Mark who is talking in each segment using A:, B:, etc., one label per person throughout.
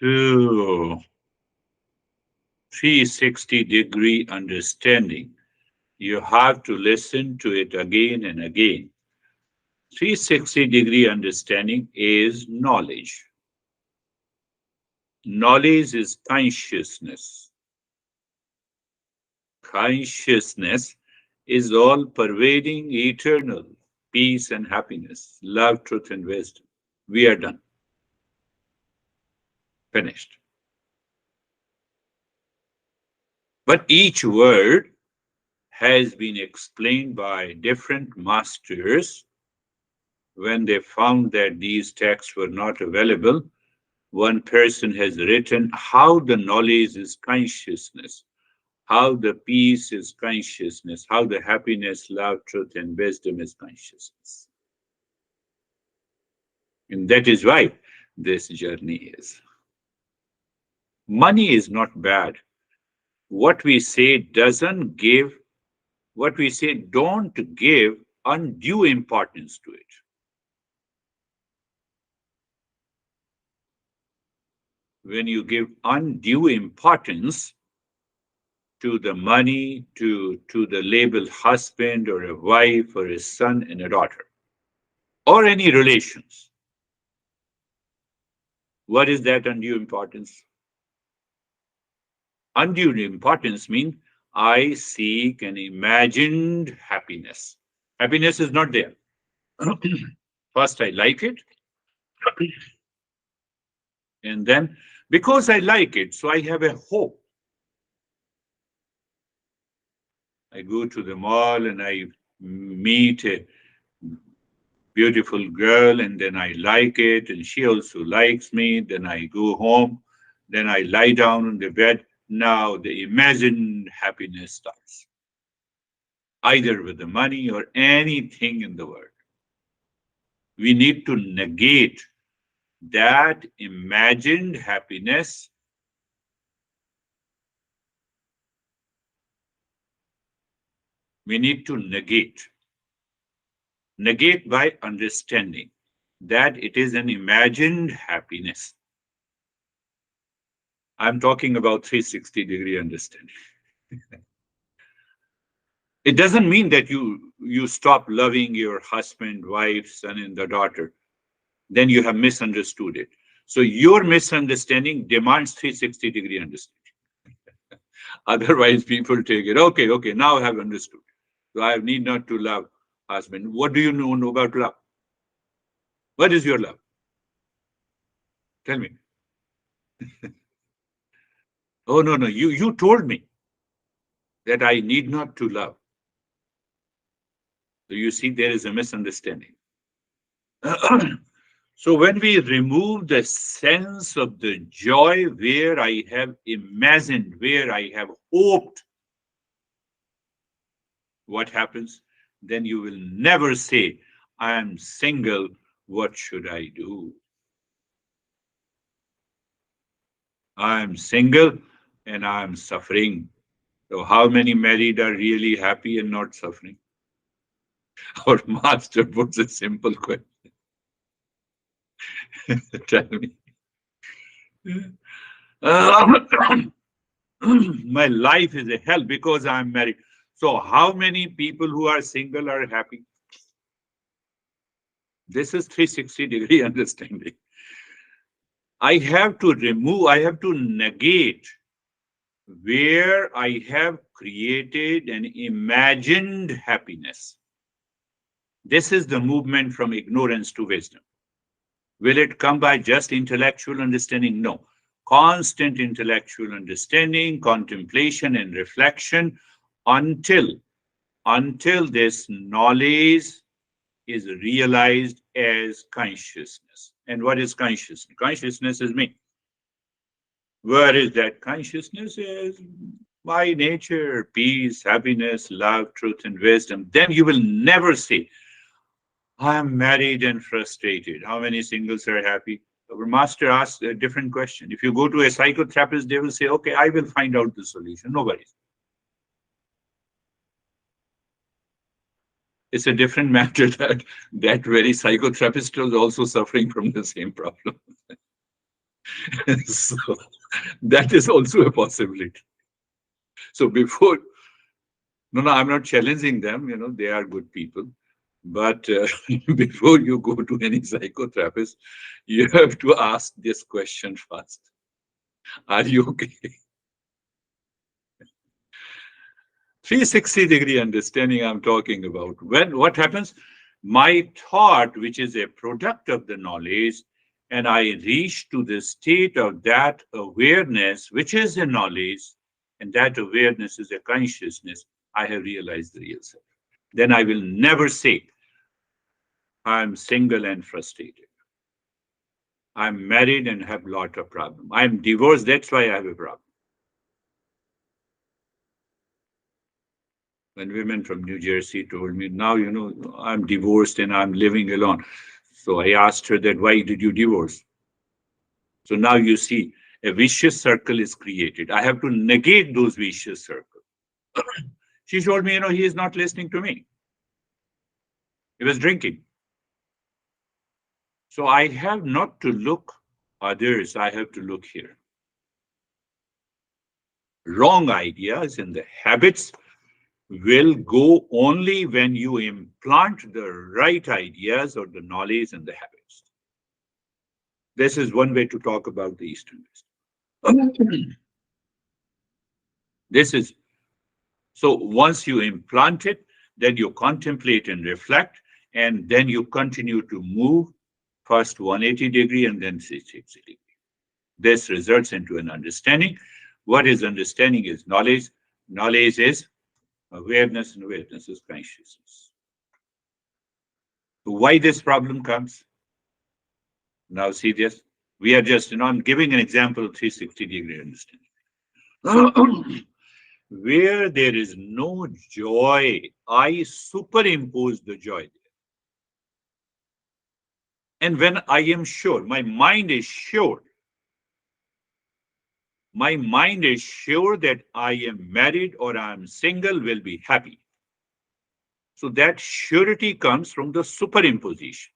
A: to 360-degree understanding. You have to listen to it again and again. 360-degree understanding is knowledge. Knowledge is consciousness. Consciousness is all pervading, eternal peace and happiness, love, truth, and wisdom. We are done. Finished. But each word has been explained by different masters when they found that these texts were not available. One person has written how the knowledge is consciousness, how the peace is consciousness, how the happiness, love, truth, and wisdom is consciousness. And that is why this journey is. Money is not bad. What we say doesn't give, what we say don't give undue importance to it. When you give undue importance to the money, to the label husband or a wife or a son and a daughter, or any relations, what is that undue importance? Undue importance means I seek an imagined happiness. Happiness is not there. First, I like it. And then, because I like it, so I have a hope. I go to the mall and I meet a beautiful girl, and then I like it, and she also likes me. Then I go home, then I lie down on the bed. Now the imagined happiness starts, either with the money or anything in the world. We need to negate that imagined happiness. We need to negate by understanding that it is an imagined happiness. I'm talking about 360-degree understanding. It doesn't mean that you stop loving your husband, wife, son, and the daughter. Then you have misunderstood it. So your misunderstanding demands 360-degree understanding. Otherwise, people take it, okay, now I have understood. So I need not to love husband. What do you know about love? What is your love? Tell me. Oh, no, you told me that I need not to love. So you see, there is a misunderstanding. So when we remove the sense of the joy where I have imagined, where I have hoped, what happens? Then you will never say, I am single, what should I do? I am single and I am suffering. So how many married are really happy and not suffering? Our master puts a simple question. Tell me. My life is a hell because I'm married. So how many people who are single are happy? This is 360-degree understanding. I have to negate where I have created an imagined happiness. This is the movement from ignorance to wisdom. Will it come by just intellectual understanding? No. Constant intellectual understanding, contemplation, and reflection until this knowledge is realized as consciousness. And what is consciousness? Consciousness is me. Where is that consciousness? Is my nature, peace, happiness, love, truth, and wisdom. Then you will never say, I am married and frustrated. How many singles are happy? Our master asks a different question. If you go to a psychotherapist, they will say, okay, I will find out the solution. Nobody. It's a different matter that very psychotherapist was also suffering from the same problem. So that is also a possibility. So before, no, I'm not challenging them. They are good people. But before you go to any psychotherapist, you have to ask this question first. Are you okay? 360-degree understanding I'm talking about. What happens? My thought, which is a product of the knowledge, and I reach to the state of that awareness, which is a knowledge, and that awareness is a consciousness, I have realized the real self. Then I will never say, I'm single and frustrated. I'm married and have lot of problem. I'm divorced, that's why I have a problem. When women from New Jersey told me, now, I'm divorced and I'm living alone. So I asked her that, why did you divorce? So now you see, a vicious circle is created. I have to negate those vicious circles. She told me, he is not listening to me. He was drinking. So I have not to look others, I have to look here. Wrong ideas and the habits will go only when you implant the right ideas or the knowledge and the habits. This is one way to talk about the Eastern wisdom. This is so once you implant it, then you contemplate and reflect, and then you continue to move first 180-degree and then 360-degree. This results into an understanding. What is understanding is knowledge. Knowledge is awareness, and awareness is consciousness. So why this problem comes? Now see this. We are just, I'm giving an example of 360-degree understanding. Where there is no joy, I superimpose the joy there. And when I am sure, my mind is sure that I am married or I am single, will be happy. So that surety comes from the superimposition.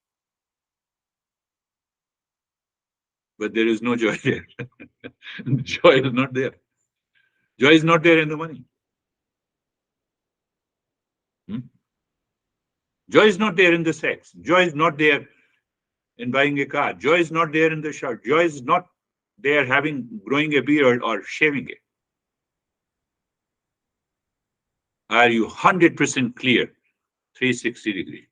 A: But there is no joy there. Joy is not there. Joy is not there in the money. Joy is not there in the sex. Joy is not there in buying a car. Joy is not there in the shirt. Joy is not there growing a beard or shaving it. Are you 100% clear? 360-degree.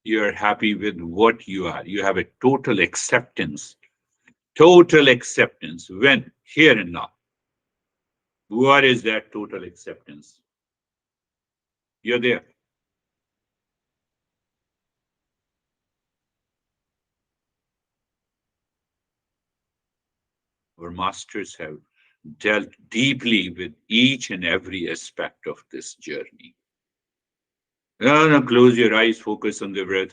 A: You are happy with what you are. You have a total acceptance. Total acceptance. When? Here and now. What is that total acceptance? You're there. Our masters have dealt deeply with each and every aspect of this journey. No, close your eyes, focus on the breath.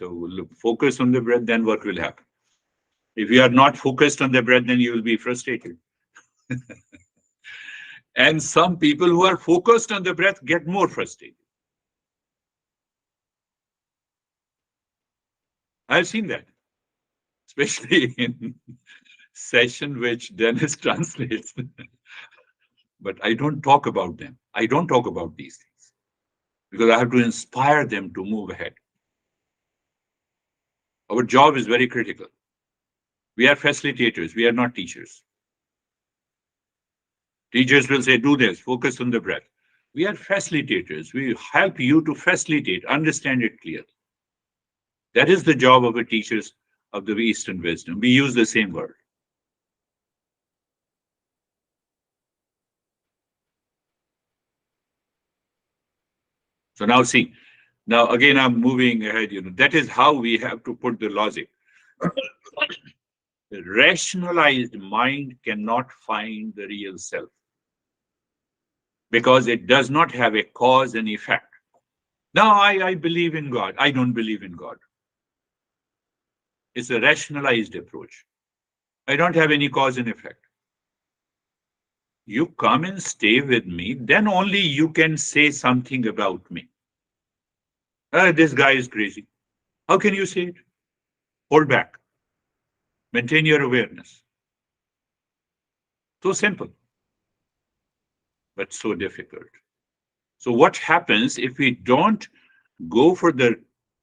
A: Focus on the breath, then what will happen? If you are not focused on the breath, then you will be frustrated. And some people who are focused on the breath get more frustrated. I've seen that, especially in session which Dennis translates. But I don't talk about them. I don't talk about these things because I have to inspire them to move ahead. Our job is very critical. We are facilitators. We are not teachers. Teachers will say, do this, focus on the breath. We are facilitators. We help you to facilitate, understand it clearly. That is the job of the teachers of the Eastern wisdom. We use the same word. So now see, now again, I'm moving ahead. That is how we have to put the logic. The rationalized mind cannot find the real self because it does not have a cause and effect. Now, I believe in God. I don't believe in God. It's a rationalized approach. I don't have any cause and effect. You come and stay with me, then only you can say something about me. This guy is crazy. How can you say it? Hold back. Maintain your awareness. So simple, but so difficult. So what happens if we don't go for the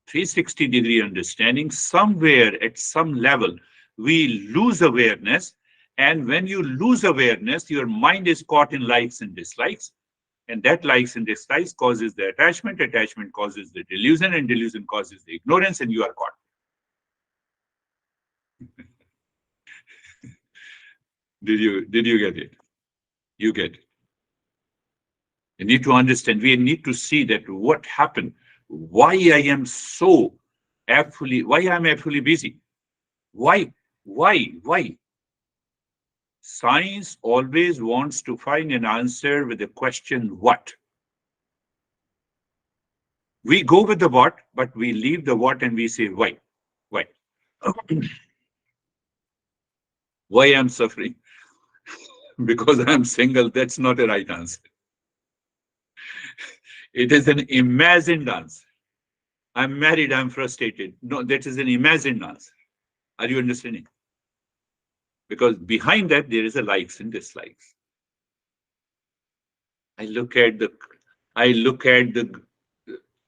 A: 360-degree understanding? Somewhere at some level, we lose awareness. And when you lose awareness, your mind is caught in likes and dislikes. And that likes and dislikes causes the attachment. Attachment causes the delusion, and delusion causes the ignorance, and you are caught. Did you get it? You get it. You need to understand. We need to see that what happened, why I am so why I'm actually busy. Why? Why? Science always wants to find an answer with the question what. We go with the what, but we leave the what and we say why. Why? Why I'm suffering? Because I'm single. That's not a right answer. It is an imagined answer. I'm married, I'm frustrated. No, that is an imagined answer. Are you understanding? Because behind that, there is a likes and dislikes. I look at the, I look at the,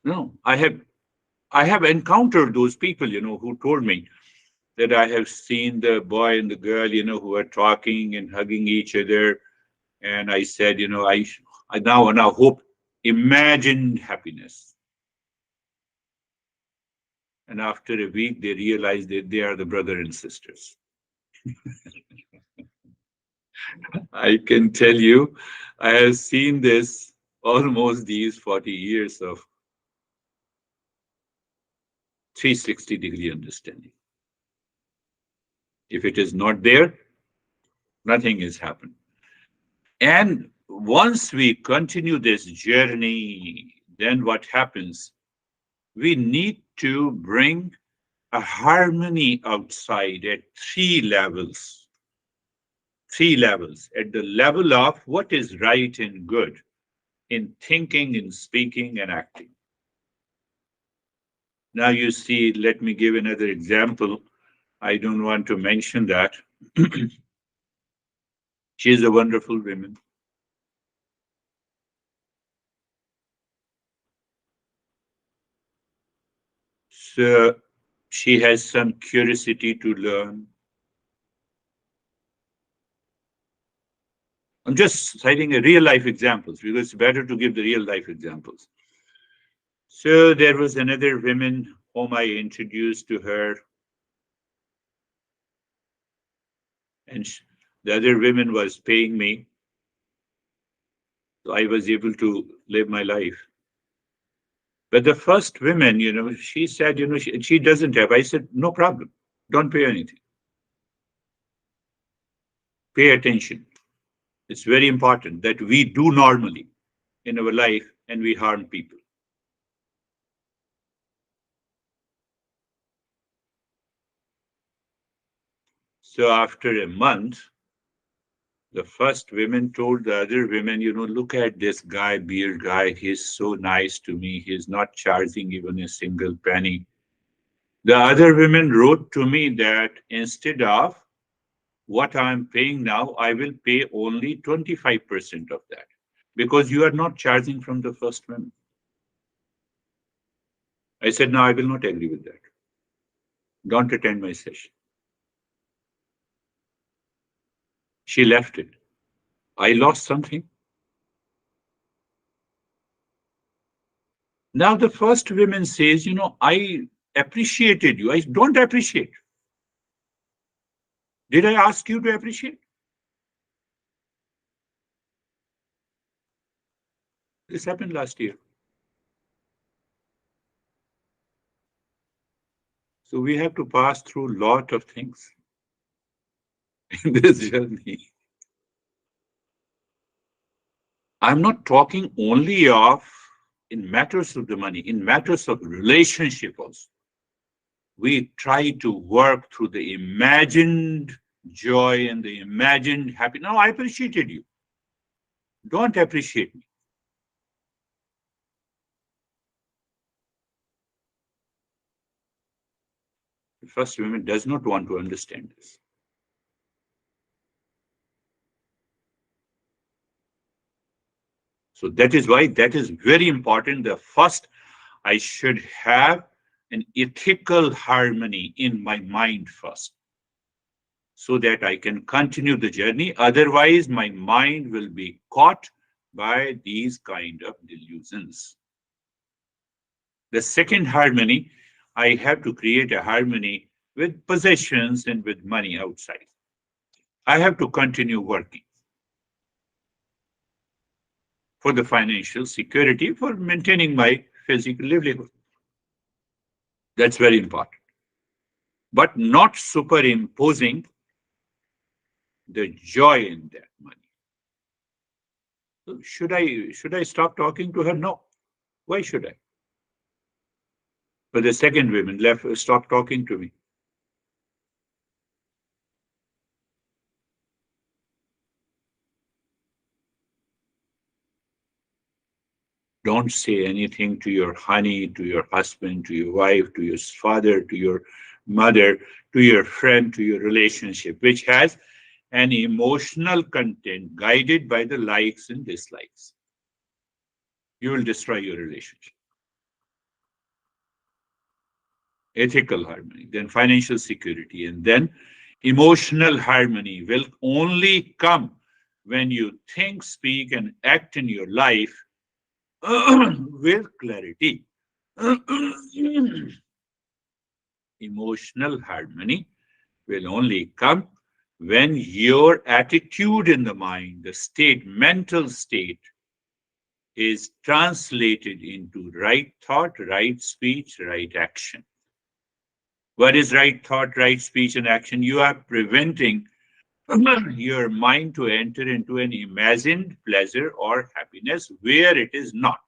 A: no, I have encountered those people, who told me that I have seen the boy and the girl, who are talking and hugging each other. And I said, I now hope, imagine happiness. And after a week, they realize that they are the brother and sisters. I can tell you, I have seen this almost these 40 years of 360-degree understanding. If it is not there, nothing has happened. And once we continue this journey, then what happens? We need to bring a harmony outside at three levels. Three levels. At the level of what is right and good in thinking, in speaking, and acting. Now, you see, let me give another example. I don't want to mention that. She's a wonderful woman. So she has some curiosity to learn. I'm just citing a real life examples because it's better to give the real life examples. So there was another woman whom I introduced to her, and the other woman was paying me, so I was able to live my life. But the first woman, she said, she doesn't have. I said, no problem. Don't pay anything. Pay attention. It's very important that we do normally in our life and we harm people. So after a month, the first women told the other women, look at this guy, beer guy. He's so nice to me. He's not charging even a single penny. The other women wrote to me that instead of what I'm paying now, I will pay only 25% of that because you are not charging from the first women. I said, no, I will not agree with that. Don't attend my session. She left it. I lost something. Now the first woman says, I appreciated you. I don't appreciate. Did I ask you to appreciate? This happened last year. So we have to pass through a lot of things in this journey. I'm not talking only of in matters of the money, in matters of relationship also. We try to work through the imagined joy and the imagined happiness. No, I appreciated you. Don't appreciate me. First woman does not want to understand this. So that is why that is very important. The first, I should have an ethical harmony in my mind first, so that I can continue the journey. Otherwise, my mind will be caught by these kind of delusions. The second harmony, I have to create a harmony with possessions and with money outside. I have to continue working for the financial security, for maintaining my physical livelihood. That's very important. But not superimposing the joy in that money. So should I stop talking to her? No. Why should I? But the second woman left, stopped talking to me. Don't say anything to your honey, to your husband, to your wife, to your father, to your mother, to your friend, to your relationship, which has an emotional content guided by the likes and dislikes. You will destroy your relationship. Ethical harmony, then financial security, and then emotional harmony will only come when you think, speak, and act in your life with clarity. Emotional harmony will only come when your attitude in the mind, the state, mental state, is translated into right thought, right speech, right action. What is right thought, right speech, and action? You are preventing your mind to enter into an imagined pleasure or happiness where it is not.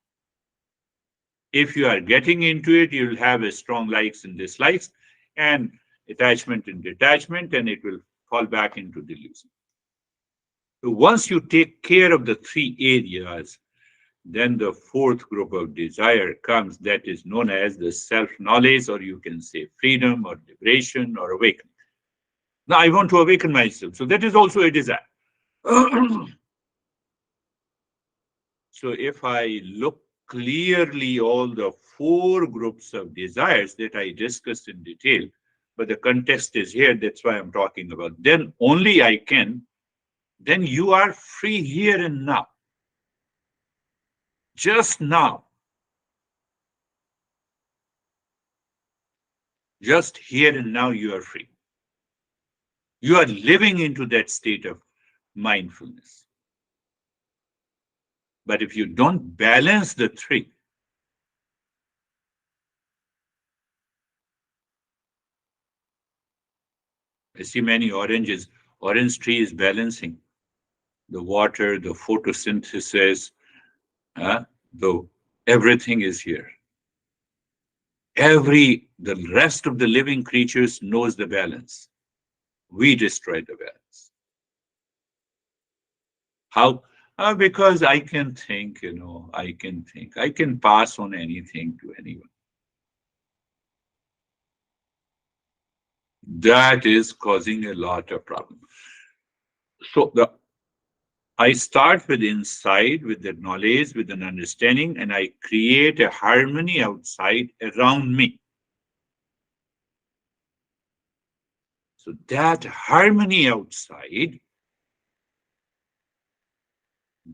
A: If you are getting into it, you'll have a strong likes and dislikes and attachment and detachment, and it will fall back into delusion. So once you take care of the three areas, then the fourth group of desire comes, that is known as the self-knowledge, or you can say freedom or liberation or awakening. Now I want to awaken myself. So that is also a desire. So if I look clearly all the four groups of desires that I discussed in detail, but the context is here, that's why I'm talking about, then only I can, then you are free here and now. Just now. Just here and now you are free. You are living into that state of mindfulness. But if you don't balance the three, I see many oranges. Orange tree is balancing the water, the photosynthesis, the everything is here. The rest of the living creatures knows the balance. We destroy the balance. How? Because I can think, I can think. I can pass on anything to anyone. That is causing a lot of problem. So I start with inside, with the knowledge, with an understanding, and I create a harmony outside around me. So that harmony outside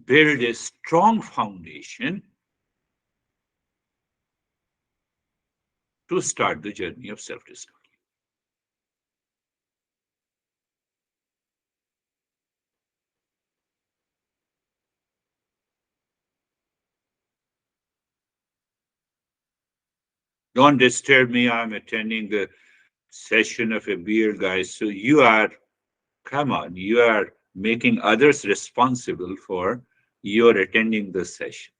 A: build a strong foundation to start the journey of self-discovery. Don't disturb me. I'm attending the session of a beer, guys. So come on, you are making others responsible for your attending the session.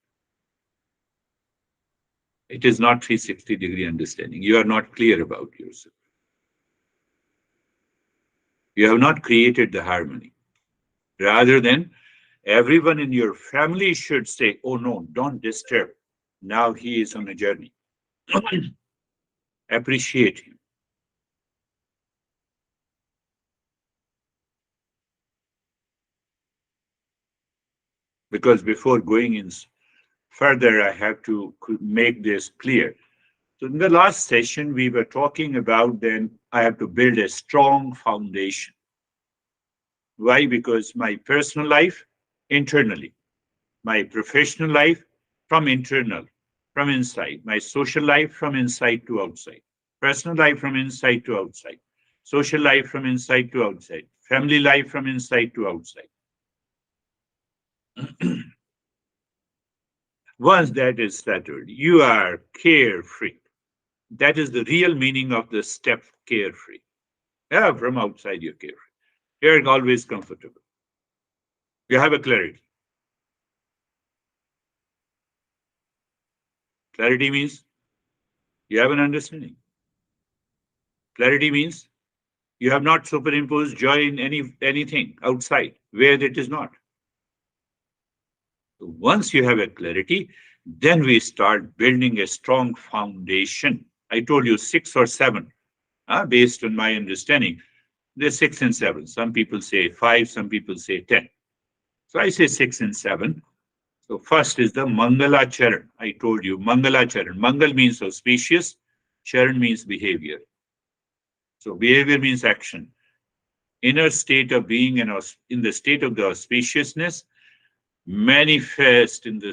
A: It is not 360-degree understanding. You are not clear about yourself. You have not created the harmony. Rather than everyone in your family should say, oh no, don't disturb. Now he is on a journey. Appreciate him. because before going in further, I have to make this clear. So in the last session, we were talking about then I have to build a strong foundation. Why? Because my personal life, internally, my professional life, from internal, from inside, my social life, from inside to outside, personal life, from inside to outside, social life, from inside to outside, family life, from inside to outside. Once that is settled, you are carefree. That is the real meaning of the step carefree. Yeah, from outside you're carefree. You're always comfortable. You have a clarity. Clarity means you have an understanding. Clarity means you have not superimposed joy in anything outside where it is not. So once you have a clarity, then we start building a strong foundation. I told you 6 or 7, based on my understanding. There's 6 and 7. Some people say 5, some people say 10. So I say 6 and 7. So first is the Mangala Charan. I told you Mangala Charan. Mangal means auspicious, Charan means behavior. So behavior means action. Inner state of being in the state of the auspiciousness, manifest in the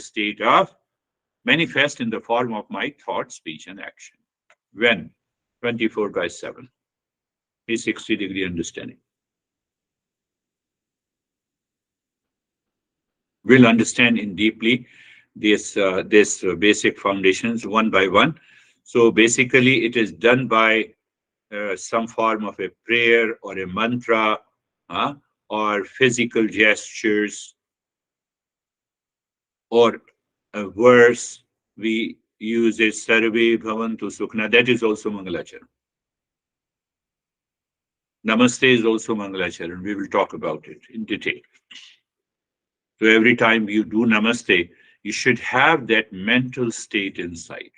A: form of my thought, speech, and action. When? 24/7. 360-degree understanding. We'll understand in deeply this basic foundations one by one. So basically, it is done by some form of a prayer or a mantra, or physical gestures, or a verse. We use a Sarve Bhavantu Sukhna. That is also Mangalacharan. Namaste is also Mangalacharan. We will talk about it in detail. So every time you do Namaste, you should have that mental state inside.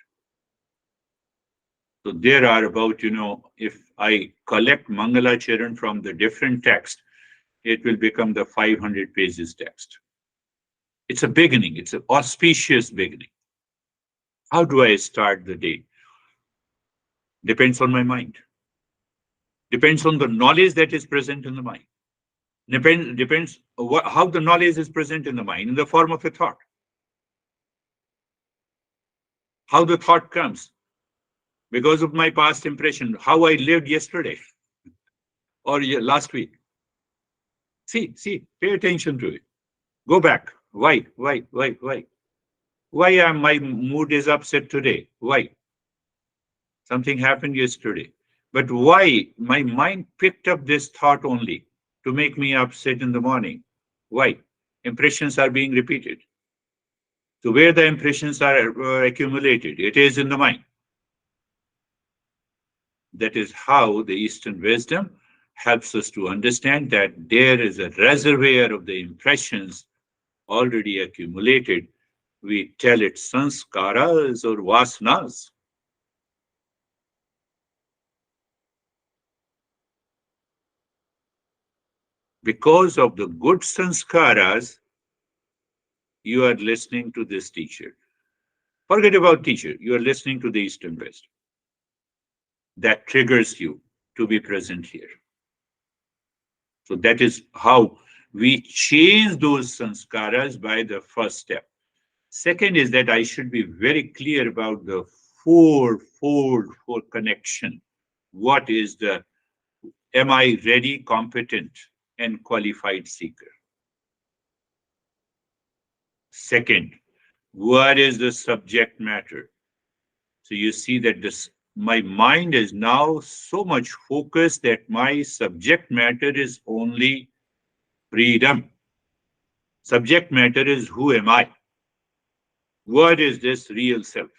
A: So there are about, if I collect Mangalacharan from the different text, it will become the 500 pages text. It's a beginning. It's an auspicious beginning. How do I start the day? Depends on my mind. Depends on the knowledge that is present in the mind. Depends how the knowledge is present in the mind in the form of a thought. How the thought comes because of my past impression, how I lived yesterday or last week. See, pay attention to it. Go back. Why? Why my mood is upset today? Why? Something happened yesterday. But why my mind picked up this thought only to make me upset in the morning? Why? Impressions are being repeated. So where the impressions are accumulated, it is in the mind. That is how the Eastern wisdom helps us to understand that there is a reservoir of the impressions already accumulated. We tell it sanskaras or vasanas. Because of the good sanskaras, you are listening to this teacher. Forget about teacher. You are listening to the Eastern wisdom. That triggers you to be present here. So that is how we change those sanskaras by the first step. Second is that I should be very clear about the fourfold for connection. What is am I ready, competent, and qualified seeker? Second, what is the subject matter? So you see that my mind is now so much focused that my subject matter is only freedom. Subject matter is who am I? What is this real self?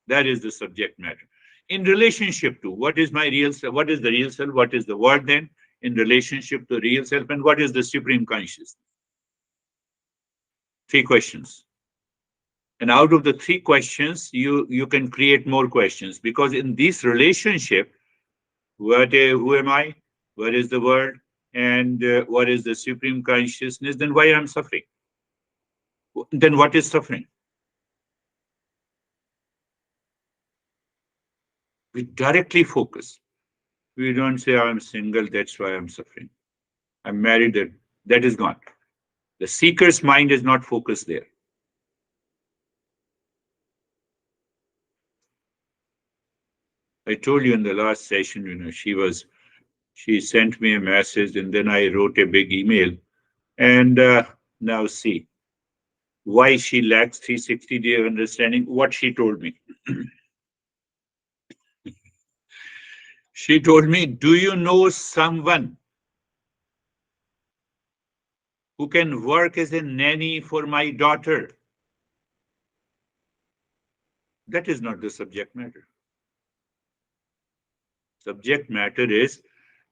A: That is the subject matter. In relationship to what is my real self? What is the real self? What is the word then? In relationship to real self, and what is the supreme consciousness? 3 questions. And out of the 3 questions, you can create more questions, because in this relationship, who am I? What is the word? And what is the supreme consciousness? Then why I'm suffering? Then what is suffering? We directly focus. We don't say, I'm single, that's why I'm suffering. I'm married, that is gone. The seeker's mind is not focused there. I told you in the last session, she sent me a message and then I wrote a big email. And now see why she lacks 360-day understanding. What she told me. She told me, do you know someone who can work as a nanny for my daughter? That is not the subject matter. Subject matter is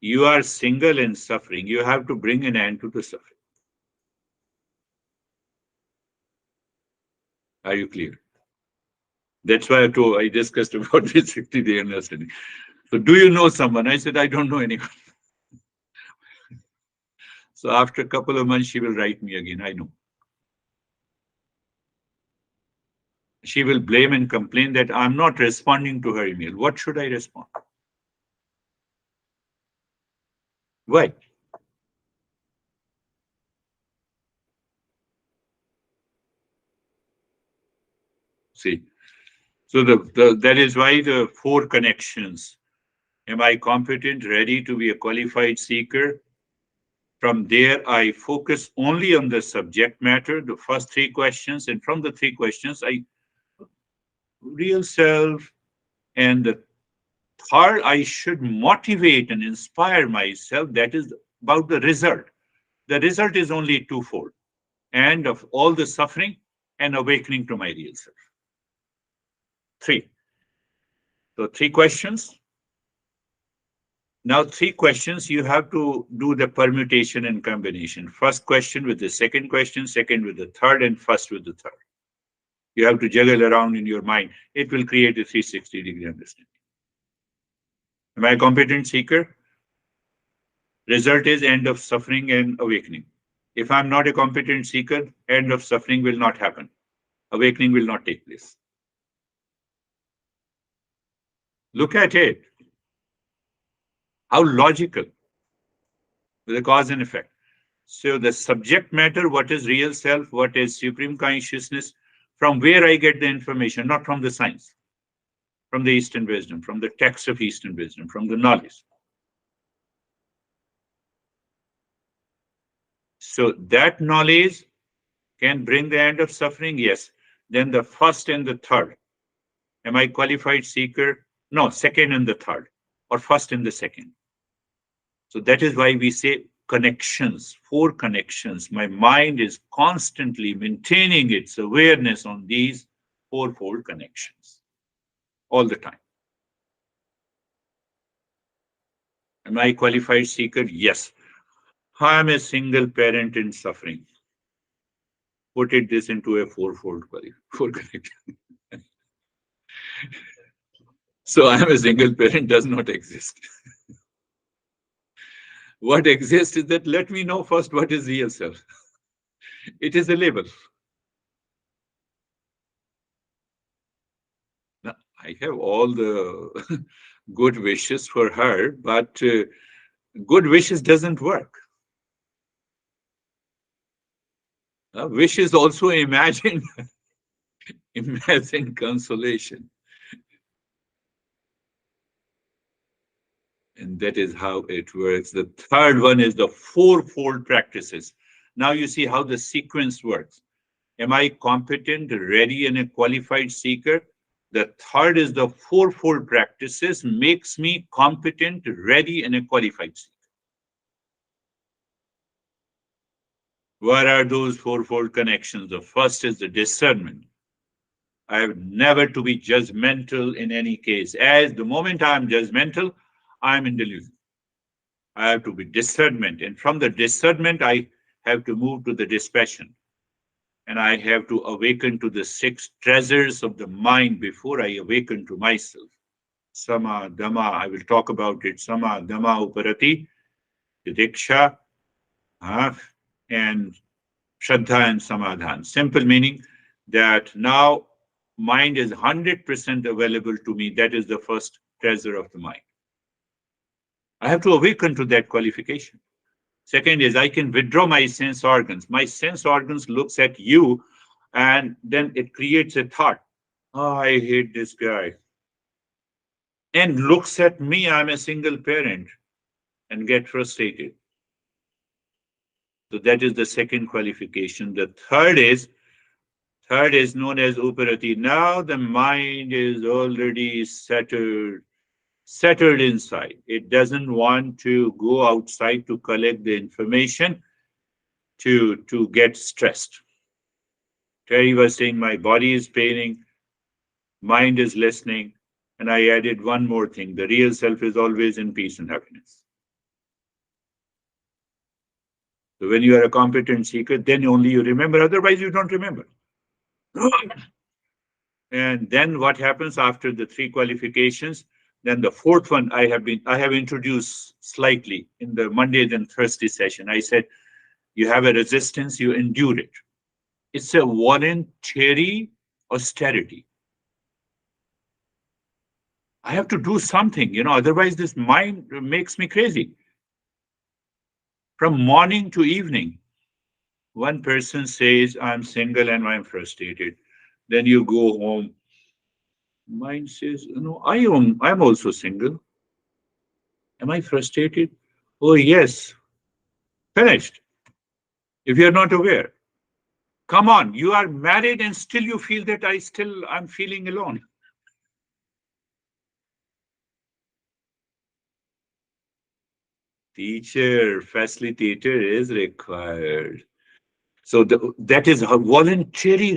A: you are single and suffering. You have to bring an end to the suffering. Are you clear? That's why I discussed about this 60-day understanding. So do you know someone? I said, I don't know anyone. So after a couple of months, she will write me again. I know. She will blame and complain that I'm not responding to her email. What should I respond? Why? See, so that is why the four connections. Am I competent, ready to be a qualified seeker? From there, I focus only on the subject matter, the first three questions, and from the three questions, I real self, and the third, I should motivate and inspire myself. That is about the result. The result is only twofold: end of all the suffering and awakening to my real self. Three. So three questions. Now, three questions, you have to do the permutation and combination. First question with the second question, second with the third, and first with the third. You have to juggle around in your mind. It will create a 360-degree understanding. Am I a competent seeker? Result is end of suffering and awakening. If I'm not a competent seeker, end of suffering will not happen. Awakening will not take place. Look at it. How logical with the cause and effect. So the subject matter, what is real self, what is supreme consciousness, from where I get the information, not from the science, from the Eastern wisdom, from the text of Eastern wisdom, from the knowledge. So that knowledge can bring the end of suffering, yes. Then the first and the third. Am I qualified seeker? No, second and the third, or first and the second. So that is why we say connections, four connections. My mind is constantly maintaining its awareness on these fourfold connections all the time. Am I a qualified seeker? Yes. I am a single parent in suffering. Put this into a fourfold four connection. So I am a single parent does not exist. What exists is that let me know first what is real self. It is a label. Now, I have all the good wishes for her, but good wishes doesn't work. Wishes also imagine consolation. And that is how it works. The third one is the fourfold practices. Now you see how the sequence works. Am I competent, ready, and a qualified seeker? The third is the fourfold practices makes me competent, ready, and a qualified seeker. What are those fourfold connections? The first is the discernment. I have never to be judgmental in any case. As the moment I am judgmental, I am in delusion. I have to be discernment. And from the discernment, I have to move to the dispassion. And I have to awaken to the six treasures of the mind before I awaken to myself. Sama, Dhamma, I will talk about it. Sama, Dhamma, Uparati, Diksha, and Shraddha and Samadhan. Simple meaning that now mind is 100% available to me. That is the first treasure of the mind. I have to awaken to that qualification. Second is I can withdraw my sense organs. My sense organs looks at you and then it creates a thought. Oh, I hate this guy. And looks at me, I'm a single parent, and get frustrated. So that is the second qualification. The third is known as uparati. Now the mind is already settled inside. It doesn't want to go outside to collect the information to get stressed. Terry was saying my body is paining, mind is listening, and I added one more thing. The real self is always in peace and happiness. So when you are a competent seeker, then only you remember, otherwise you don't remember. And then what happens after the three qualifications? Then the fourth one I have introduced slightly in the Monday and Thursday session. I said you have a resistance, you endure it. It's a voluntary austerity. I have to do something, otherwise this mind makes me crazy. From morning to evening, one person says, I'm single and I'm frustrated. Then you go home. Mind says, no, I'm also single. Am I frustrated? Oh, yes. Finished. If you're not aware. Come on, you are married and still you feel that I'm feeling alone. Teacher, facilitator is required. So that is a voluntary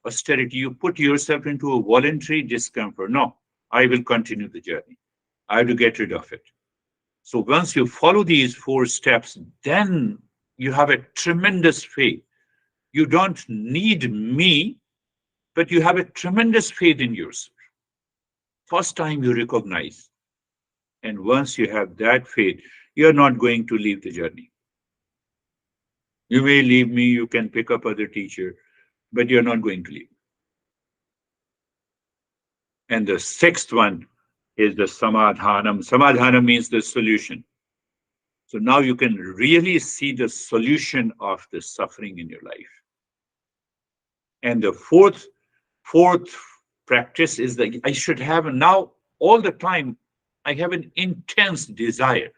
A: austerity. You put yourself into a voluntary discomfort. No, I will continue the journey. I have to get rid of it. So once you follow these four steps, then you have a tremendous faith. You don't need me, but you have a tremendous faith in yourself. First time you recognize. And once you have that faith, you're not going to leave the journey. You may leave me, you can pick up other teacher, but you're not going to leave. And the sixth one is the samadhanam. Samadhanam means the solution. So now you can really see the solution of the suffering in your life. And the fourth practice is that I should have now all the time, I have an intense desire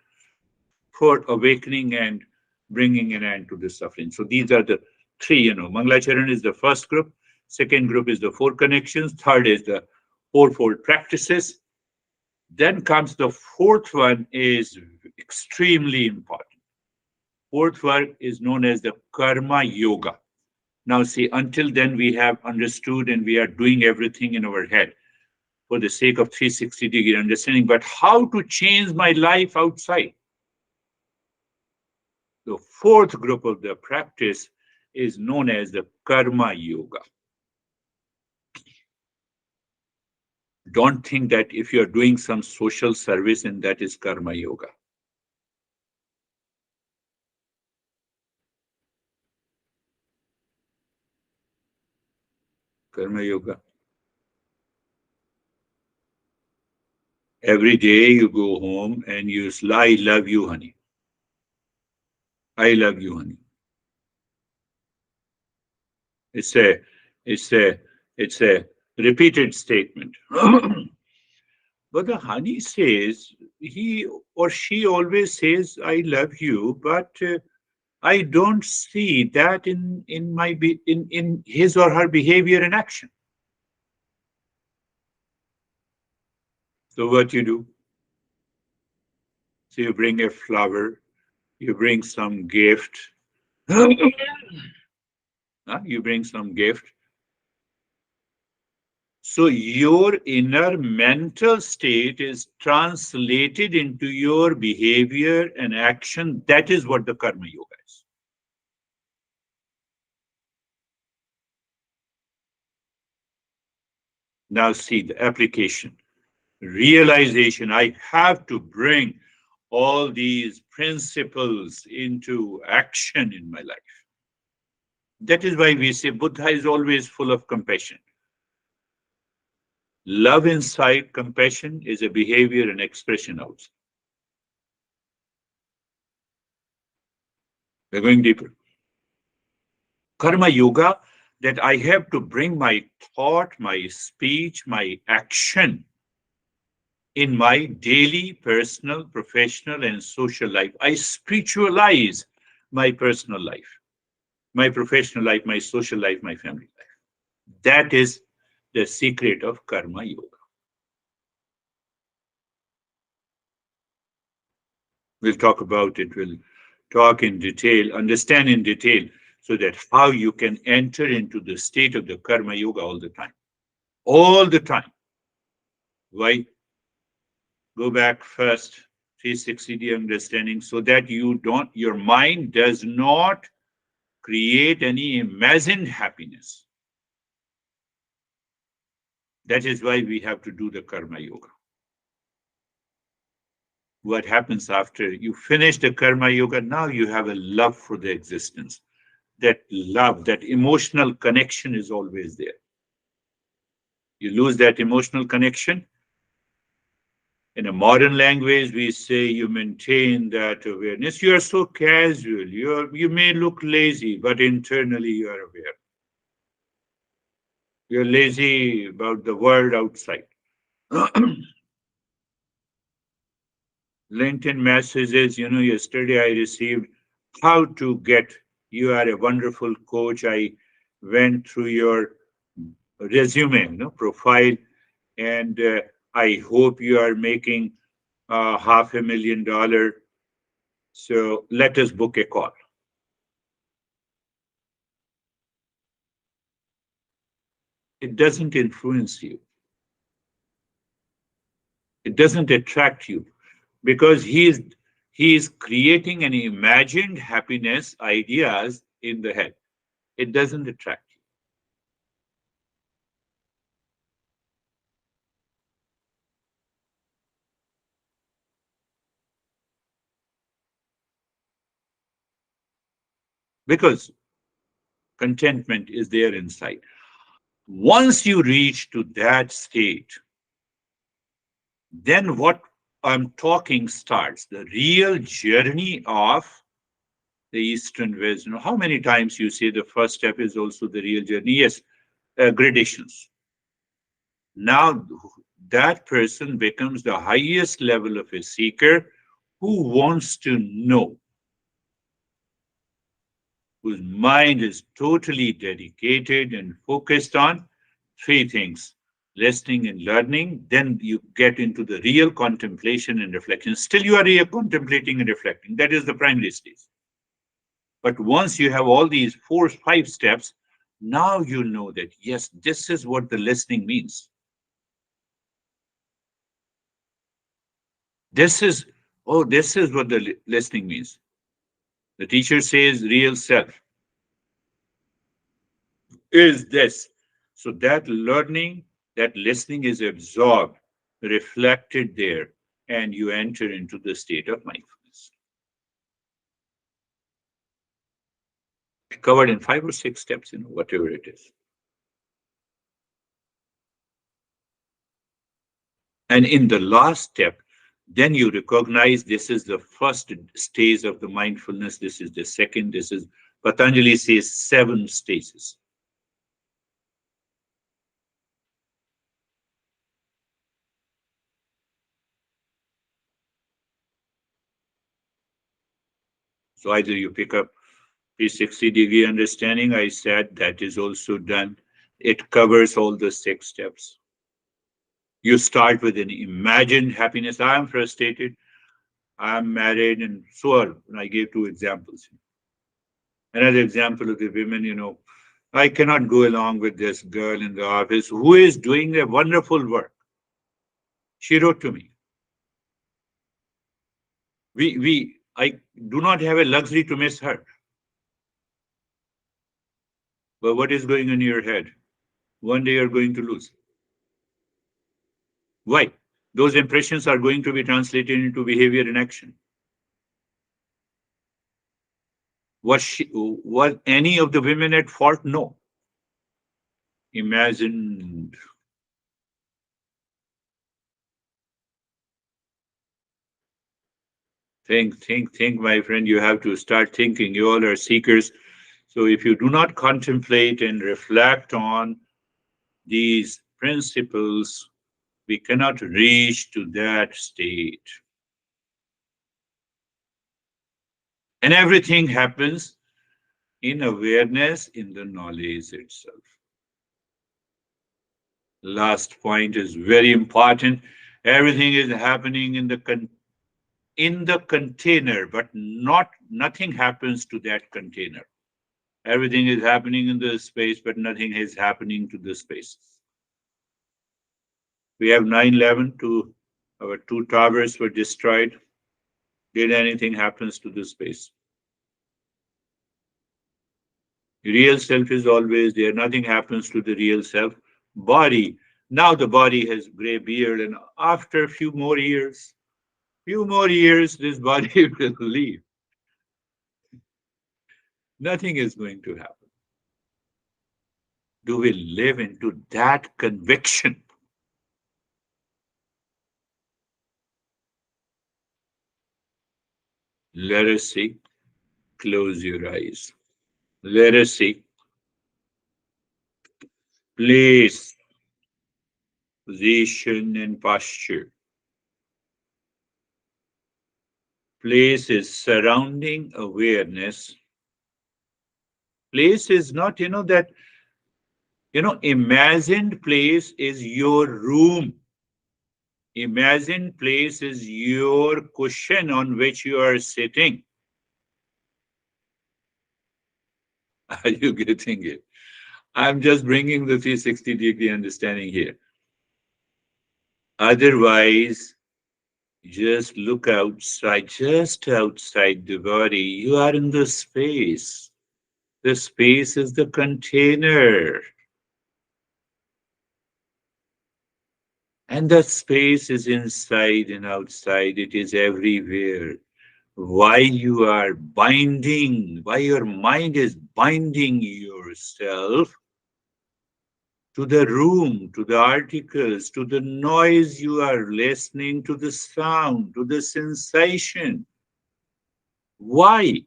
A: for awakening and bringing an end to the suffering. So these are the three, Mangalacharan is the first group, second group is the four connections, third is the fourfold practices. Then comes the fourth one is extremely important. Fourth one is known as the karma yoga. Now see, until then we have understood and we are doing everything in our head for the sake of 360-degree understanding, but how to change my life outside? The fourth group of the practice is known as the karma yoga. Don't think that if you're doing some social service and that is karma yoga. Karma yoga. Every day you go home and you say, I love you, honey. I love you, honey. It's a, it's a, it's a repeated statement. But the honey says, he or she always says, I love you, but I don't see that in his or her behavior and action. So what you do? So you bring a flower, you bring some gift, you bring some gift. So your inner mental state is translated into your behavior and action. That is what the karma yoga is. Now see the application. Realization, I have to bring all these principles into action in my life. That is why we say Buddha is always full of compassion. Love inside, compassion is a behavior and expression outside. We're going deeper. Karma yoga, that I have to bring my thought, my speech, my action in my daily, personal, professional, and social life. I spiritualize my personal life, my professional life, my social life, my family life. That is the secret of karma yoga. We'll talk about it. We'll talk in detail, understand in detail, so that how you can enter into the state of the karma yoga all the time. All the time. Why? Go back first, 360 understanding, so that your mind does not create any imagined happiness. That is why we have to do the karma yoga. What happens after you finish the karma yoga? Now you have a love for the existence. That love, that emotional connection is always there. You lose that emotional connection. In a modern language, we say you maintain that awareness. You are so casual. You may look lazy, but internally you are aware. You're lazy about the world outside. LinkedIn messages, yesterday I received how to get, you are a wonderful coach. I went through your resume, profile, and I hope you are making $500,000. So let us book a call. It doesn't influence you. It doesn't attract you because he is creating an imagined happiness ideas in the head. It doesn't attract you because contentment is there inside. Once you reach to that state, then what I'm talking starts. The real journey of the Eastern ways. How many times you say the first step is also the real journey? Yes, gradations. Now that person becomes the highest level of a seeker who wants to know, whose mind is totally dedicated and focused on three things: listening and learning. Then you get into the real contemplation and reflection. Still, you are real contemplating and reflecting. That is the primary stage. But once you have all these 4, 5 steps, now you know that, yes, this is what the listening means. This is, oh, this is what the listening means. The teacher says real self is this. So that learning, that listening is absorbed, reflected there, and you enter into the state of mindfulness. Covered in 5 or 6 steps, whatever it is. And in the last step, then you recognize this is the first stage of the mindfulness, this is the second, this is, Patanjali says 7 stages. So either you pick up 360-degree understanding, I said that is also done. It covers all the 6 steps. You start with an imagined happiness. I am frustrated, I am married, and so on. And I gave 2 examples. Another example of the women, I cannot go along with this girl in the office who is doing a wonderful work. She wrote to me. I do not have a luxury to miss her. But what is going on in your head? One day you're going to lose. Why? Those impressions are going to be translated into behavior and action. Was any of the women at fault? No. Imagine. Think, my friend. You have to start thinking. You all are seekers. So if you do not contemplate and reflect on these principles, we cannot reach to that state. And everything happens in awareness, in the knowledge itself. Last point is very important. Everything is happening in the container, but nothing happens to that container. Everything is happening in the space, but nothing is happening to the space. We have 9/11, our two towers were destroyed. Did anything happens to the space? Real self is always there. Nothing happens to the real self. Body. Now the body has gray beard, and after a few more years, this body will leave. Nothing is going to happen. Do we live into that conviction? Let us see. Close your eyes. Let us see. Place, position, and posture. Place is surrounding awareness. Place is not, imagined place is your room. Imagined place is your cushion on which you are sitting. Are you getting it? I'm just bringing the 360-degree understanding here. Otherwise, just look outside, just outside the body. You are in the space. The space is the container. And the space is inside and outside. It is everywhere. Why you are binding, why your mind is binding yourself to the room, to the articles, to the noise you are listening, to the sound, to the sensation. Why?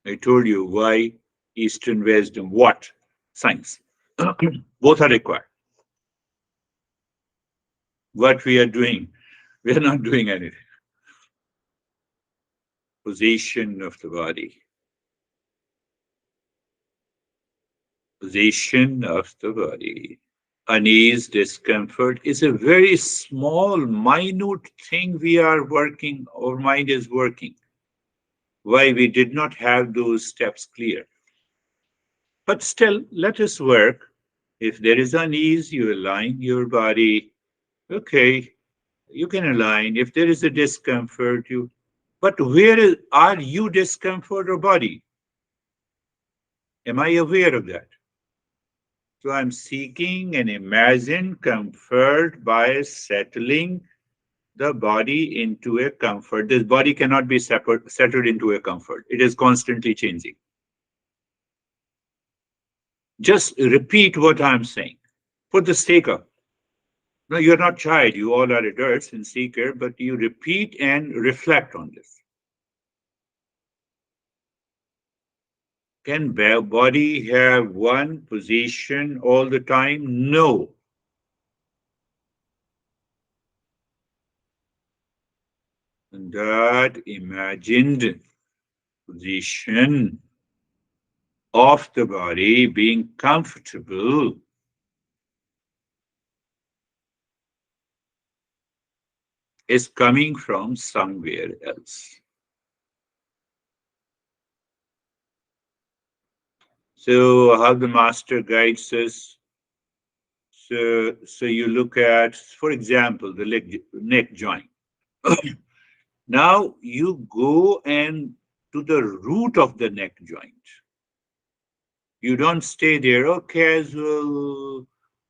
A: I told you why Eastern wisdom. What? Science. Both are required. What we are doing, we are not doing anything. Position of the body. Position of the body. Unease, discomfort is a very small, minute thing we are working, our mind is working. Why we did not have those steps clear. But still, let us work. If there is unease, you align your body. Okay, you can align. If there is a discomfort, you. But are you discomfort or body? Am I aware of that? So I'm seeking an imagined comfort by settling the body into a comfort. This body cannot be settled into a comfort. It is constantly changing. Just repeat what I'm saying for the sake of. No, you're not child. You all are adults and seeker, but you repeat and reflect on this. Can body have one position all the time? No. And that imagined position of the body being comfortable is coming from somewhere else. So, how the master guides us. So you look at, for example, the neck joint. Now you go and to the root of the neck joint. You don't stay there, oh, casual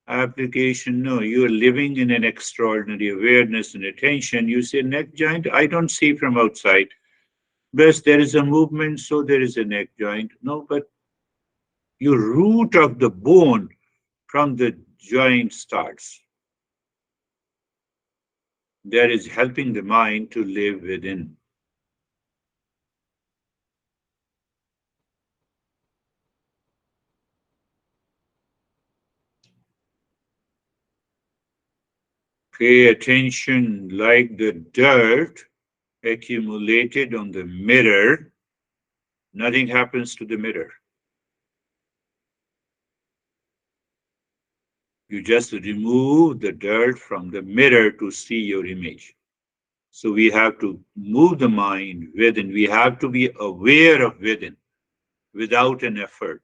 A: application. No, you're living in an extraordinary awareness and attention. You say neck joint, I don't see from outside. Best there is a movement, so there is a neck joint. No, but your root of the bone from the joint starts. That is helping the mind to live within. Pay attention like the dirt accumulated on the mirror. Nothing happens to the mirror. You just remove the dirt from the mirror to see your image. So we have to move the mind within. We have to be aware of within without an effort.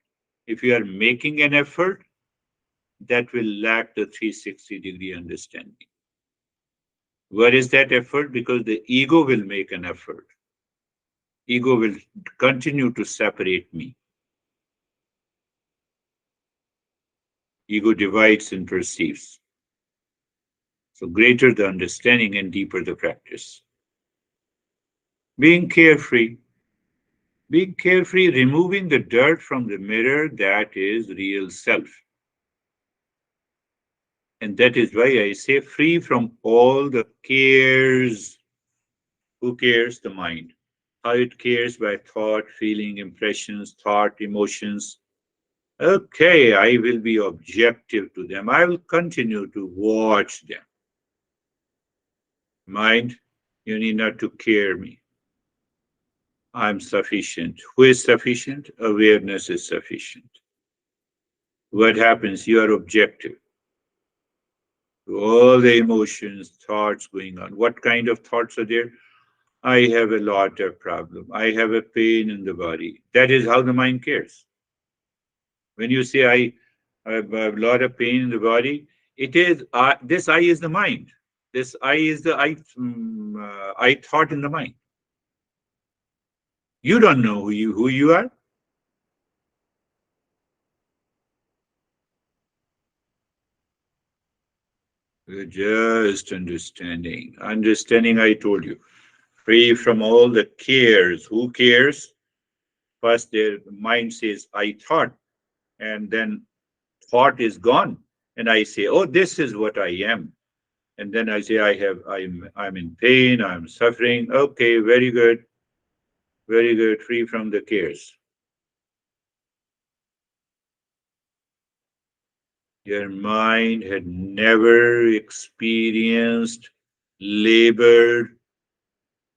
A: If you are making an effort, that will lack the 360-degree understanding. Where is that effort? Because the ego will make an effort. Ego will continue to separate me. Ego divides and perceives. So greater the understanding and deeper the practice. Being carefree. Being carefree, removing the dirt from the mirror, that is real self. And that is why I say free from all the cares. Who cares? The mind. How it cares by thought, feeling, impressions, thought, emotions. Okay, I will be objective to them. I will continue to watch them. Mind, you need not to care me. I'm sufficient. Who is sufficient? Awareness is sufficient. What happens? You are objective to all the emotions, thoughts going on. What kind of thoughts are there? I have a lot of problem. I have a pain in the body. That is how the mind cares. When you say I have a lot of pain in the body, it is this I is the mind. This I is the I thought in the mind. You don't know who you are. You're just understanding. Understanding, I told you. Free from all the cares. Who cares? First, their mind says, I thought, and then thought is gone. And I say, oh, this is what I am. And then I say, I'm in pain, I'm suffering. Okay, very good, free from the cares. Your mind had never experienced labor.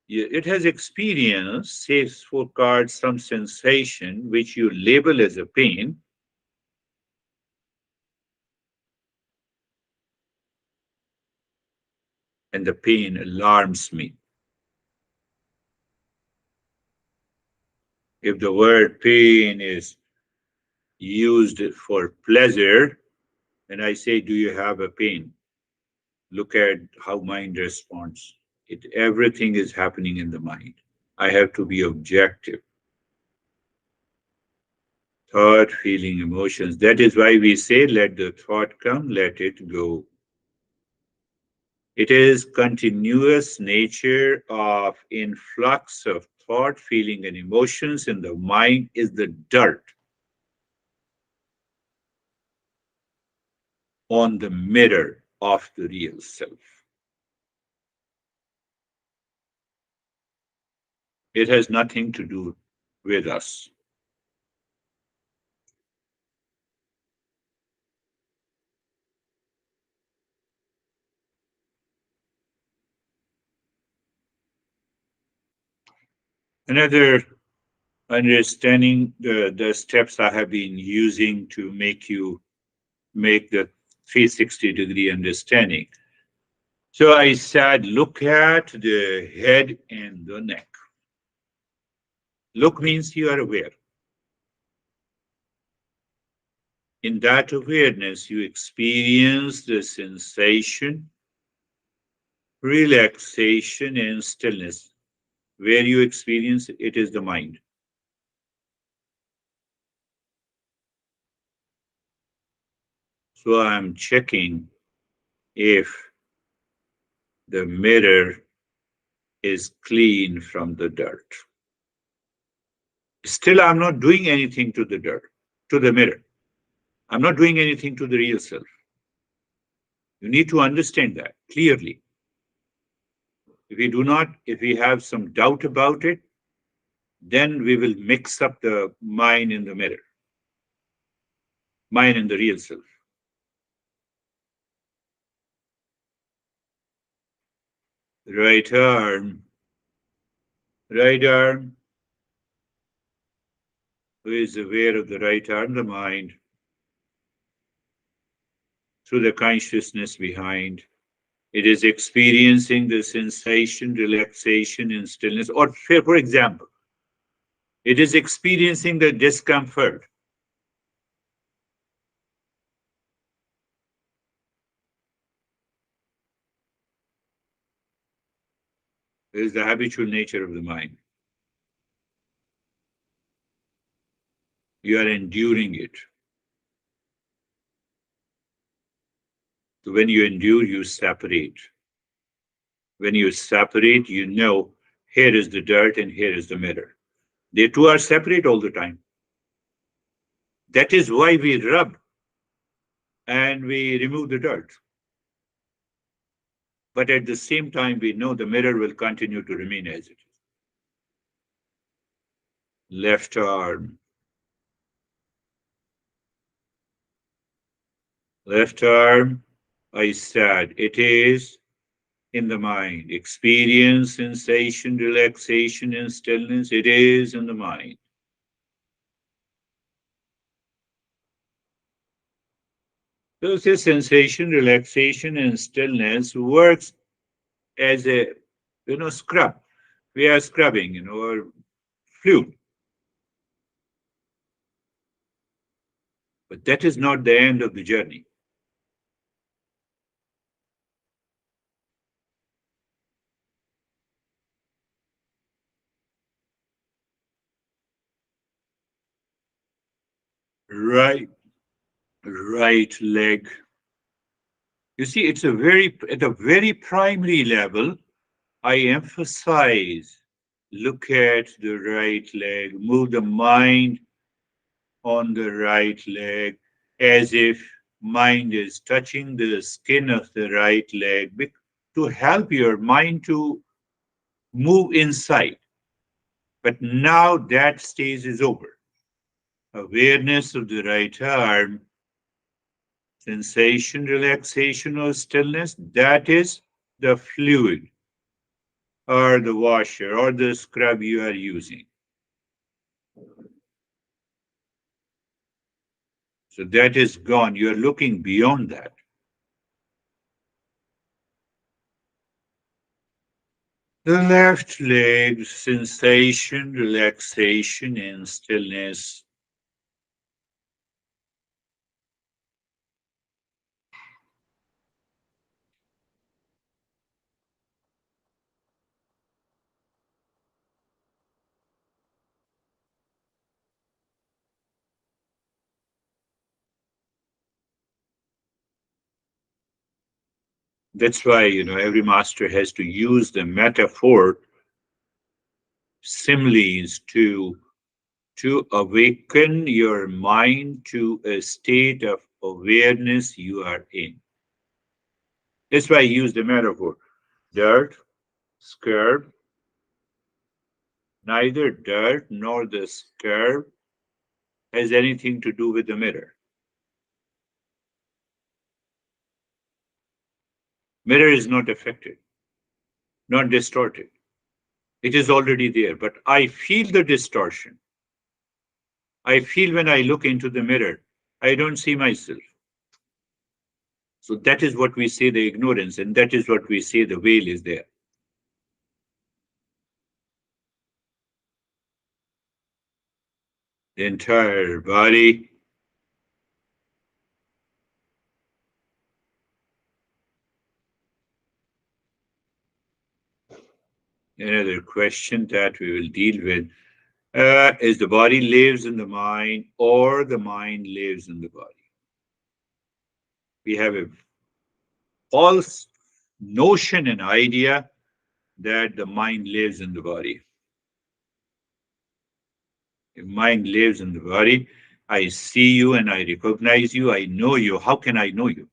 A: It has experienced, say, for cards, some sensation which you label as a pain, and the pain alarms me. If the word pain is used for pleasure, and I say, do you have a pain? Look at how mind responds. Everything is happening in the mind. I have to be objective. Thought, feeling, emotions. That is why we say, let the thought come, let it go. It is continuous nature of influx of thought, feeling, and emotions in the mind is the dirt on the mirror of the real self. It has nothing to do with us. Another understanding the steps I have been using to make the 360-degree understanding. So I said, look at the head and the neck. Look means you are aware. In that awareness, you experience the sensation, relaxation, and stillness. Where you experience it is the mind. So I'm checking if the mirror is clean from the dirt. Still, I'm not doing anything to the dirt, to the mirror. I'm not doing anything to the real self. You need to understand that clearly. If we do not, if we have some doubt about it, then we will mix up the mind in the mirror, mind and the real self. Right arm, right arm. Who is aware of the right arm, the mind, through the consciousness behind. It is experiencing the sensation, relaxation, and stillness. Or, for example, it is experiencing the discomfort. It is the habitual nature of the mind. You are enduring it. So when you endure, you separate. When you separate, you know here is the dirt and here is the mirror. They two are separate all the time. That is why we rub and we remove the dirt. But at the same time, we know the mirror will continue to remain as it is. Left arm, left arm, I said, it is in the mind. Experience, sensation, relaxation, and stillness, it is in the mind. So this sensation, relaxation, and stillness works as a, scrub. We are scrubbing, or fluid. But that is not the end of the journey. Right, right leg. You see, it's at a very primary level, I emphasize look at the right leg, move the mind on the right leg as if mind is touching the skin of the right leg to help your mind to move inside. But now that stage is over. Awareness of the right arm, sensation, relaxation, or stillness, that is the fluid or the washer or the scrub you are using. So that is gone. You're looking beyond that. The left leg, sensation, relaxation, and stillness. That's why, every master has to use the metaphor, similes to awaken your mind to a state of awareness you are in. That's why I use the metaphor. Dirt, scurb, neither dirt nor the scurb has anything to do with the mirror. Mirror is not affected, not distorted. It is already there, but I feel the distortion. I feel when I look into the mirror, I don't see myself. So that is what we say the ignorance, and that is what we say the veil is there. The entire body. Another question that we will deal with is the body lives in the mind or the mind lives in the body? We have a false notion and idea that the mind lives in the body. If mind lives in the body, I see you and I recognize you, I know you. How can I know you?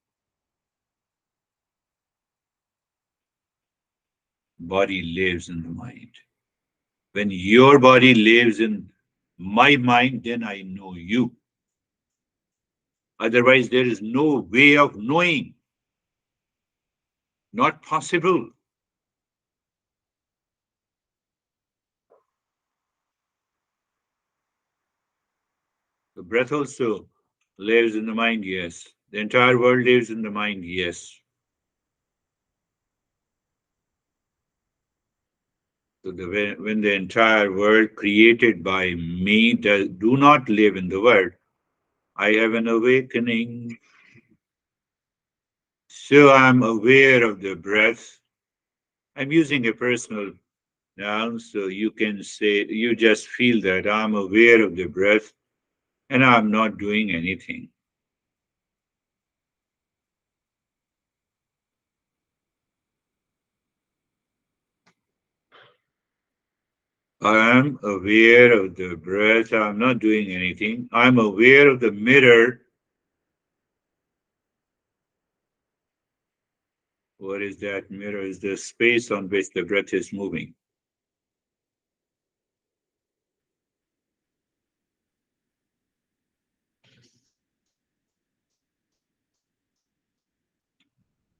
A: Body lives in the mind. When your body lives in my mind, then I know you. Otherwise, there is no way of knowing. Not possible. The breath also lives in the mind, yes. The entire world lives in the mind, yes. So when the entire world created by me do not live in the world, I have an awakening. So I'm aware of the breath. I'm using a personal noun, so you can say, you just feel that I'm aware of the breath and I'm not doing anything. I am aware of the breath. I'm not doing anything. I'm aware of the mirror. What is that mirror? Is the space on which the breath is moving.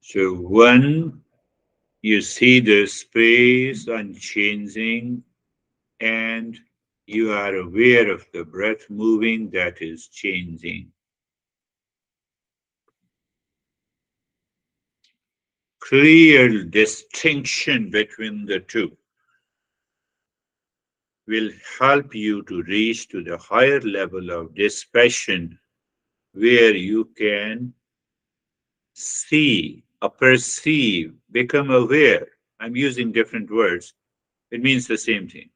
A: So when you see the space unchanging and you are aware of the breath moving that is changing. Clear distinction between the two will help you to reach to the higher level of dispassion where you can see, perceive, become aware. I'm using different words. It means the same thing.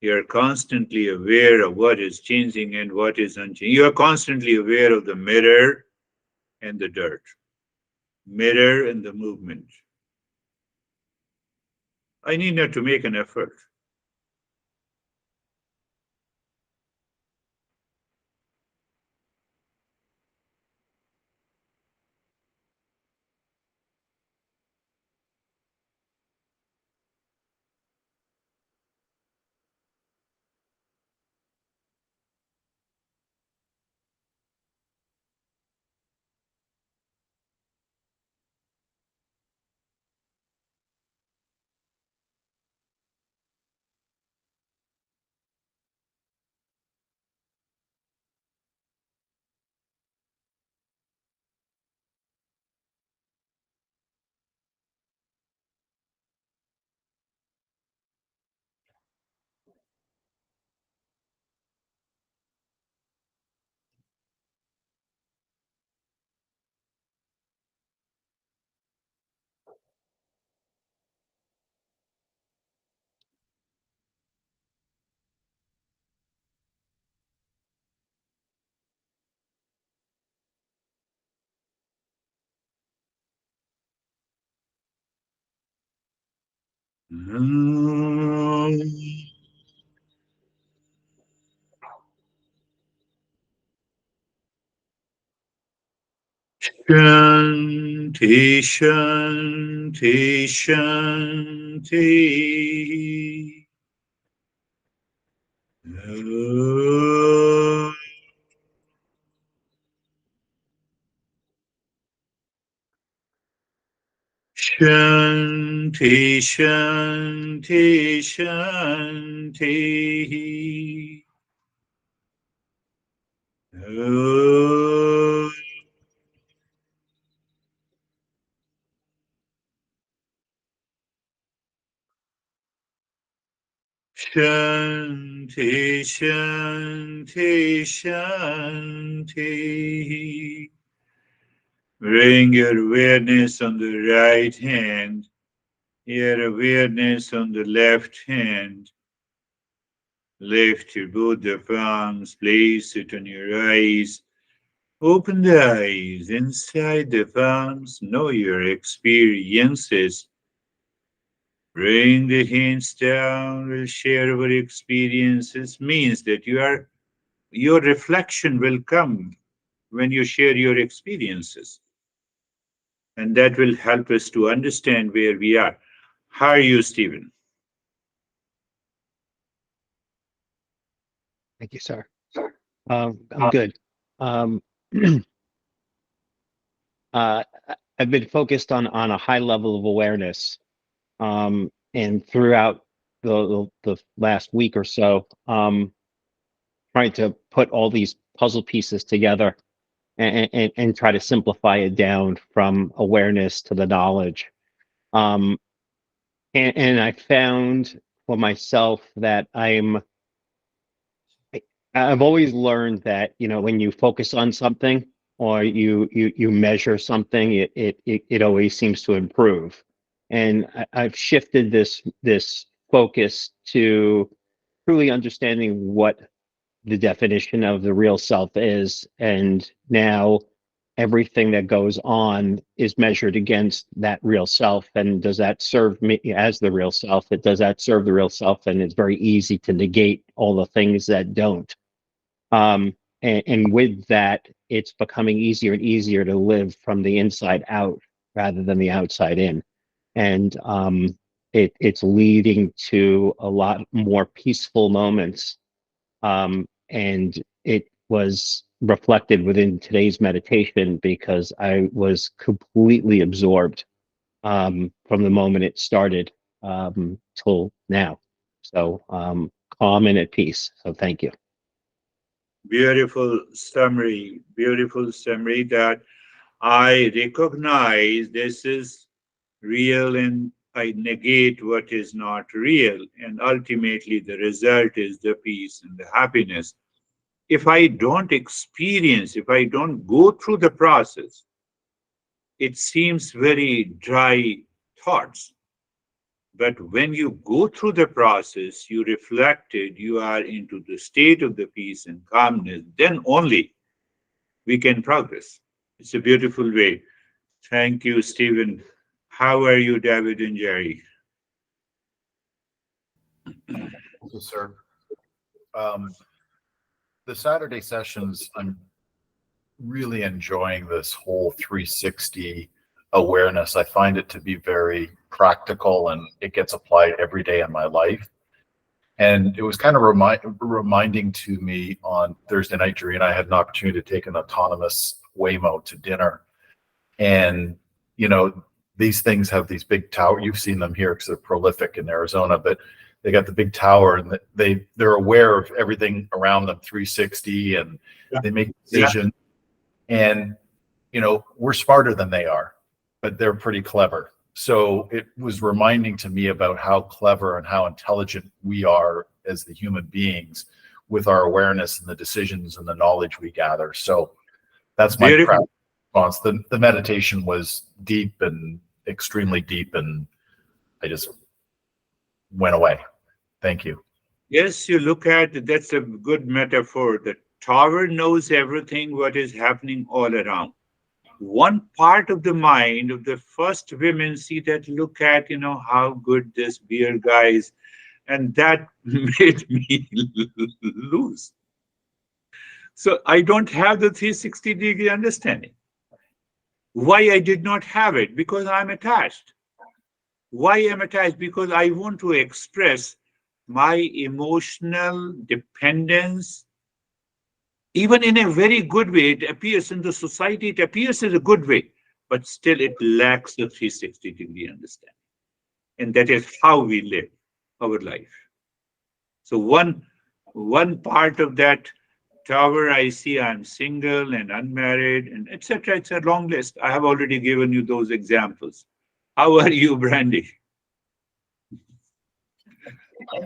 A: You're constantly aware of what is changing and what is unchanging. You are constantly aware of the mirror and the dirt, mirror and the movement. I need not to make an effort. Shanti, Shanti, Shanti. Oh. Shanti, Shanti, Shanti. Oh. Shanti, Shanti, Shanti. Bring your awareness on the right hand, your awareness on the left hand. Lift your both the palms, place it on your eyes. Open the eyes inside the palms. Know your experiences. Bring the hands down. We'll share our experiences. Means that your reflection will come when you share your experiences. And that will help us to understand where we are. How are you, Stephen?
B: Thank you, sir. I'm good. Um, uh, I've been focused on a high level of awareness, and throughout the last week or so, trying to put all these puzzle pieces together and try to simplify it down from awareness to the knowledge. Um, and I found for myself that I've always learned that, when you focus on something or you measure something, it always seems to improve. And I've shifted this focus to truly understanding what the definition of the real self is, and now everything that goes on is measured against that real self. And does that serve me as the real self? It does that serve the real self? And it's very easy to negate all the things that don't. And with that, it's becoming easier and easier to live from the inside out rather than the outside in. And it's leading to a lot more peaceful moments. And it was reflected within today's meditation because I was completely absorbed from the moment it started till now. So calm and at peace. So thank you.
A: Beautiful summary that I recognize this is real and I negate what is not real. And ultimately, the result is the peace and the happiness. If I don't experience, if I don't go through the process, it seems very dry thoughts. But when you go through the process, you reflect it, you are into the state of the peace and calmness, then only we can progress. It's a beautiful way. Thank you, Stephen. How are you, David and Jerry?
C: Thank you, sir. Um, the Saturday sessions, I'm really enjoying this whole 360 awareness. I find it to be very practical and it gets applied every day in my life. And it was kind of reminding to me on Thursday night, Jerry and I had an opportunity to take an autonomous Waymo to dinner. And, these things have these big tower. You've seen them here because they're prolific in Arizona, but they got the big tower and they're aware of everything around them 360 and they make decisions. And, we're smarter than they are, but they're pretty clever. So it was reminding to me about how clever and how intelligent we are as the human beings with our awareness and the decisions and the knowledge we gather. So that's my response. The meditation was deep and extremely deep, and I just went away. Thank you.
A: Yes, you look at that's a good metaphor. The tower knows everything what is happening all around. One part of the mind of the first women see that look at how good this beer guy is, and that made me lose. So I don't have the 360-degree understanding. Why I did not have it? Because I'm attached. Why I'm attached? Because I want to express my emotional dependence, even in a very good way. It appears in the society, it appears in a good way, but still it lacks the 360-degree understanding. And that is how we live our life. So one part of that tower, I see I'm single and unmarried and etc. It's a long list. I have already given you those examples. How are you, Brandy?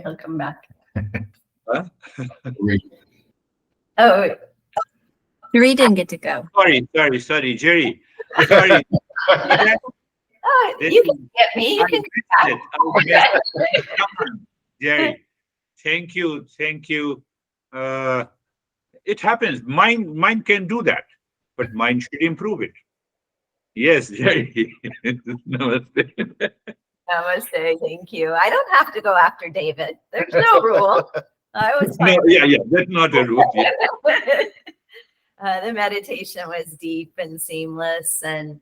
D: He'll come back.
A: Huh?
D: Oh, Three didn't get to go.
A: Sorry, Jerry. Sorry.
D: Oh, you can get me. You can come back.
A: Come on, Jerry. Thank you. It happens. Mind can do that. but mind should improve it. Yes, Jerry. Namaste.
D: Namaste. Thank you. I don't have to go after David. There's no rule. I was
A: No,
D: fine.
A: yeah, that's not a rule. Yeah.
D: The meditation was deep and seamless, and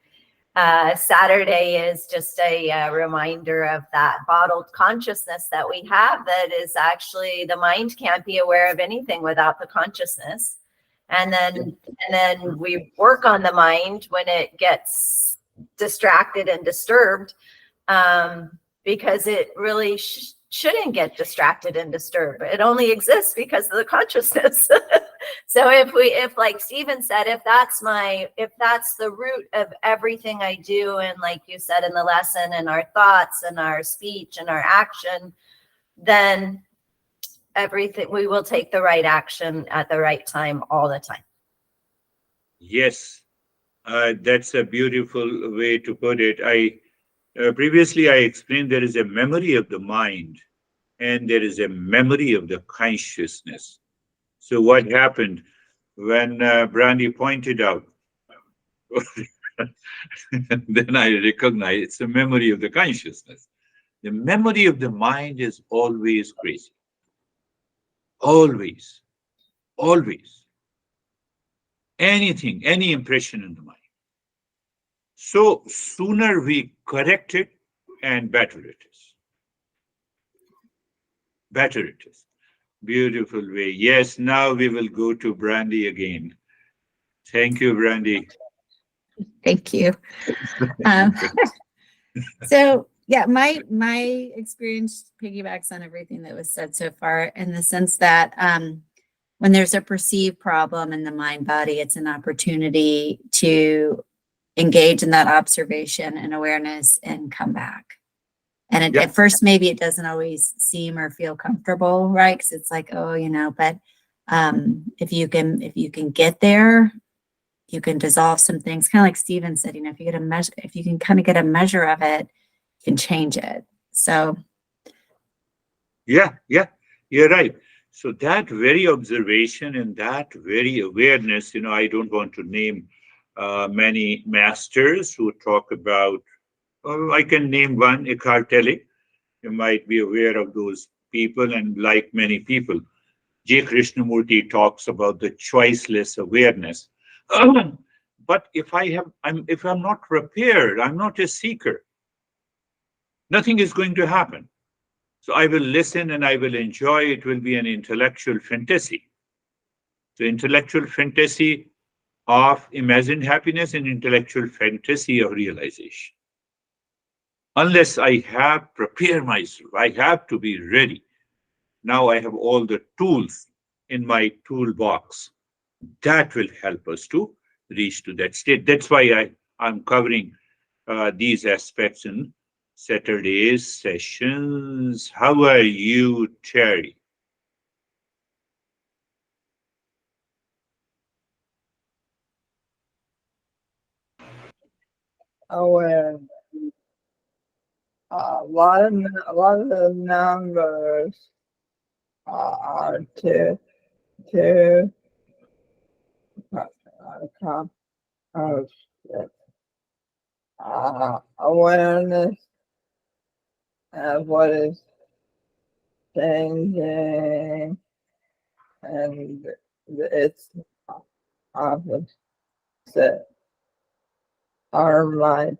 D: Saturday is just a reminder of that bottled consciousness that we have. That is actually, the mind can't be aware of anything without the consciousness, and then we work on the mind when it gets distracted and disturbed, because it really shouldn't get distracted and disturbed. It only exists because of the consciousness. So if like Stephen said, if that's the root of everything I do, and like you said in the lesson, and our thoughts and our speech and our action, then everything, we will take the right action at the right time all the time.
A: Yes, that's a beautiful way to put it. Previously I explained there is a memory of the mind and there is a memory of the consciousness. So what happened when Brandy pointed out, then I recognize it's a memory of the consciousness. The memory of the mind is always crazy. Always, always. Anything, any impression in the mind. So sooner we correct it, and better it is. Better it is. Beautiful way. Yes, now we will go to Brandy again. Thank you, Brandy.
E: Thank you. Um, so yeah, my experience piggybacks on everything that was said so far, in the sense that when there's a perceived problem in the mind body, it's an opportunity to engage in that observation and awareness and come back. And at first, maybe it doesn't always seem or feel comfortable, right? Because it's like, oh, but if you can get there, you can dissolve some things. Kind of like Stephen said, if you can kind of get a measure of it, you can change it. So
A: yeah, you're right. So that very observation and that very awareness, I don't want to name many masters who talk about, I can name one, Eckhart Tolle. You might be aware of those people, and like many people, J. Krishnamurti talks about the choiceless awareness. But if I'm not prepared, I'm not a seeker, nothing is going to happen. So I will listen and I will enjoy. It will be an intellectual fantasy. So intellectual fantasy of imagined happiness and intellectual fantasy of realization. Unless I have prepared myself, I have to be ready. Now I have all the tools in my toolbox. That will help us to reach to that state. That's why I'm covering these aspects in Saturday's sessions. How are you, Terry?
F: Aware. A lot of the numbers are to come of awareness of what is changing, and it's opposite are my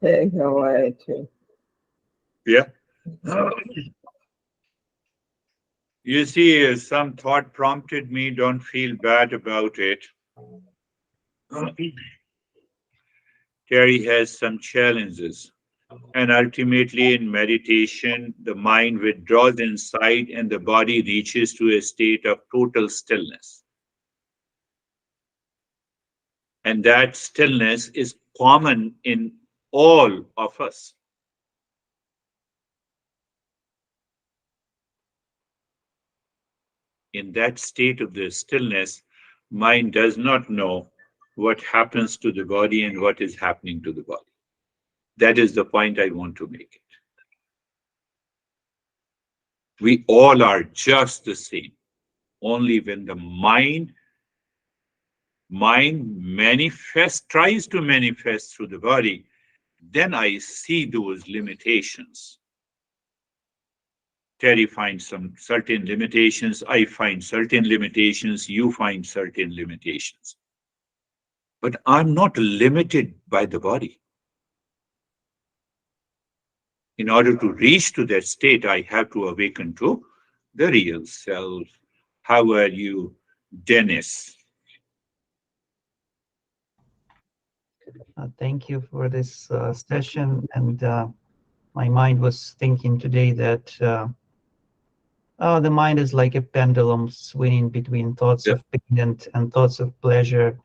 F: take away too.
A: Yeah. You see, some thought prompted me, don't feel bad about it. Terry has some challenges. And ultimately, in meditation, the mind withdraws inside and the body reaches to a state of total stillness. And that stillness is common in all of us. In that state of the stillness, mind does not know what happens to the body and what is happening to the body. That is the point I want to make it. We all are just the same. Only when the mind mind tries to manifest through the body, then I see those limitations. Terry finds some certain limitations, I find certain limitations, you find certain limitations. But I'm not limited by the body. In order to reach to that state, I have to awaken to the real self. How are you, Dennis?
G: Thank you for this session. And my mind was thinking today that the mind is like a pendulum swinging between thoughts
A: Yeah.
G: of pain and thoughts of pleasure.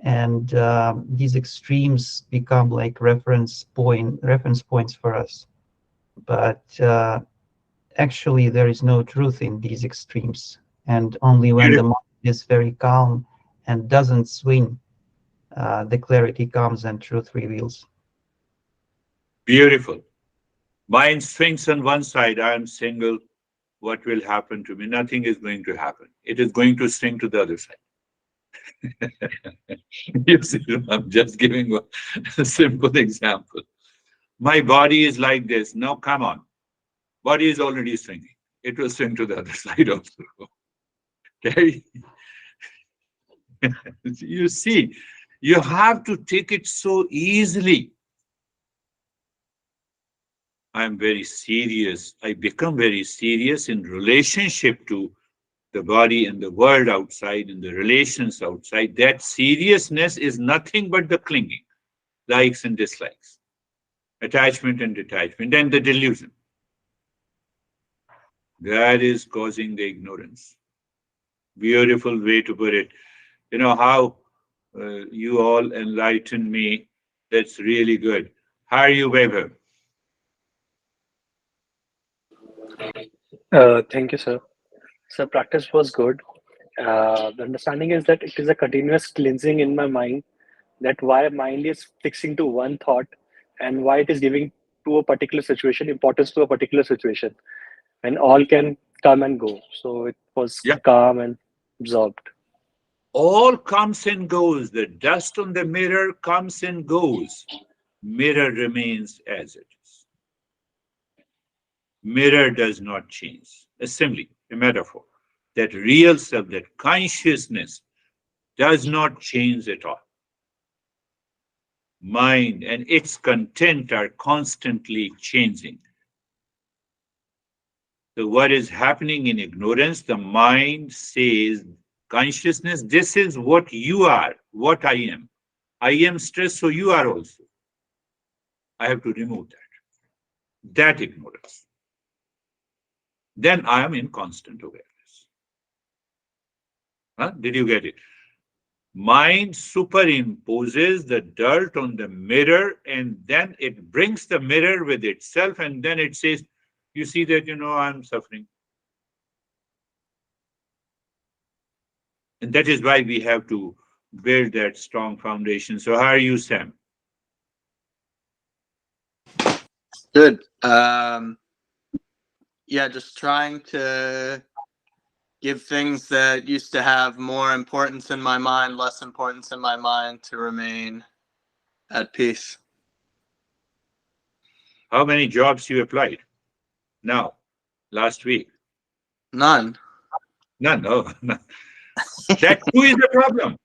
G: And these extremes become like reference points for us. But actually, there is no truth in these extremes. And only when the
A: Beautiful.
G: mind is very calm and doesn't swing, the clarity comes and truth reveals.
A: Beautiful. Mind swings on one side, I am single. What will happen to me? Nothing is going to happen. It is going to swing to the other side. You see, I'm just giving a simple example. My body is like this. Now, come on. Body is already swinging. It will swing to the other side also. Okay? You see, you have to take it so easily. I'm very serious. I become very serious in relationship to the body and the world outside and the relations outside. That seriousness is nothing but the clinging, likes and dislikes, attachment and detachment, and the delusion. That is causing the ignorance. Beautiful way to put it. You know how you all enlighten me. That's really good. How are you, Weber?
H: Thank you, sir. So practice was good. The understanding is that it is a continuous cleansing in my mind, that why mind is fixing to one thought and why it is giving to a particular situation importance to a particular situation, and all can come and go. So it was
A: Yeah.
H: calm and absorbed.
A: All comes and goes. The dust on the mirror comes and goes. Mirror remains as it is. Mirror does not change. A simile, a metaphor. That real self, that consciousness does not change at all. Mind and its content are constantly changing. So, what is happening in ignorance? The mind says, consciousness, this is what you are, what I am. I am stressed, so you are also. I have to remove that ignorance. Then I am in constant awareness. Huh? Did you get it? Mind superimposes the dirt on the mirror, and then it brings the mirror with itself, and then it says, you see that, I'm suffering. And that is why we have to build that strong foundation. So how are you, Sam?
I: Good. Yeah, just trying to give things that used to have more importance in my mind, less importance in my mind, to remain at peace.
A: How many jobs you applied? Now, last week?
I: None.
A: None. No. That too is the problem.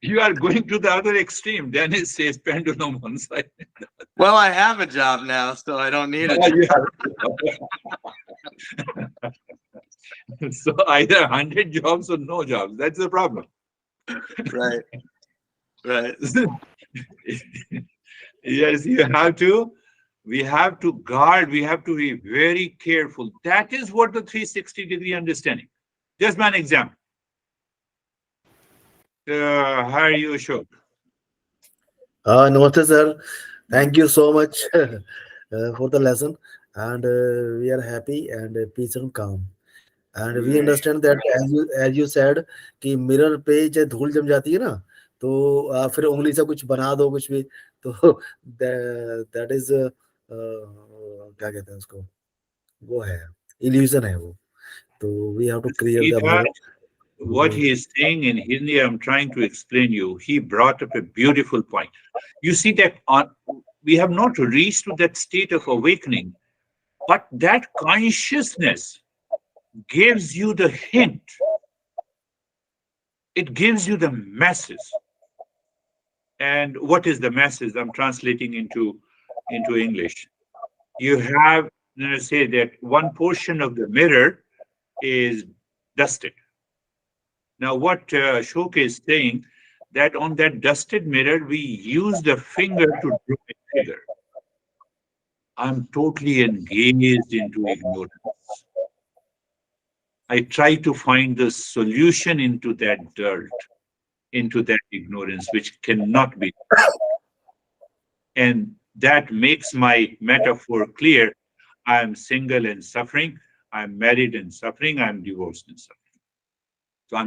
A: You are going to the other extreme. Then it says pendulum on side.
I: Well, I have a job now, so I don't need a job.
A: So either 100 jobs or no jobs. That's the problem.
I: Right. Right.
A: Yes, we have to guard, we have to be very careful. That is what the 360-degree understanding. Just one example. How are you, Ashok?
J: Namaste, sir. Thank you so much for the lesson. And we are happy and peace and calm. And we understand that as you said कि mirror पे जब धूल जम जाती है ना तो फिर उंगली से कुछ बना दो कुछ भी तो that is क्या कहते हैं उसको वो है illusion है वो तो we have to clear
A: See
J: the
A: that?
J: mirror.
A: what he is saying in Hindi, I'm trying to explain you. He brought up a beautiful point. You see that we have not reached to that state of awakening, but that consciousness gives you the hint. It gives you the message. And what is the message? I'm translating into English. You have, say that one portion of the mirror is dusted. Now, what Ashok is saying, that on that dusted mirror, we use the finger to draw a figure. I'm totally engaged into ignorance. I try to find the solution into that dirt, into that ignorance, which cannot be. And that makes my metaphor clear. I'm single and suffering. I'm married and suffering. I'm divorced and suffering. So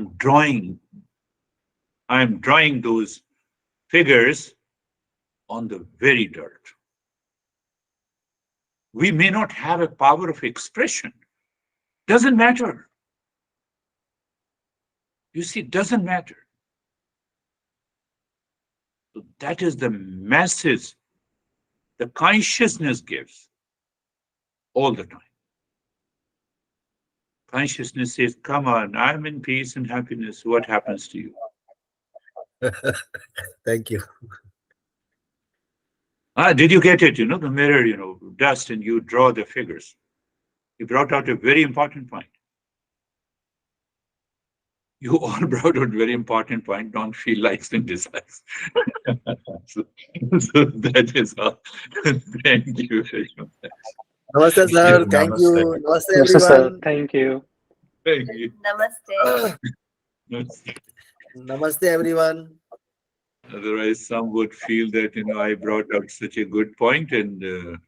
A: I'm drawing those figures on the very dirt. We may not have a power of expression. Doesn't matter. You see, doesn't matter. So that is the message the consciousness gives all the time. Consciousness says, come on, I'm in peace and happiness. What happens to you?
J: Thank you.
A: Did you get it? The mirror, dust, and you draw the figures. You brought out a very important point. You all brought out a very important point. Don't feel likes and dislikes. so that is all. Thank you very much.
J: Namaste, sir. Thank
C: Namaste.
J: you. Namaste,
H: Yes, sir.
J: everyone.
H: Thank you.
A: Thank you.
D: Namaste.
J: Namaste, everyone.
A: Otherwise, some would feel that, I brought out such a good point and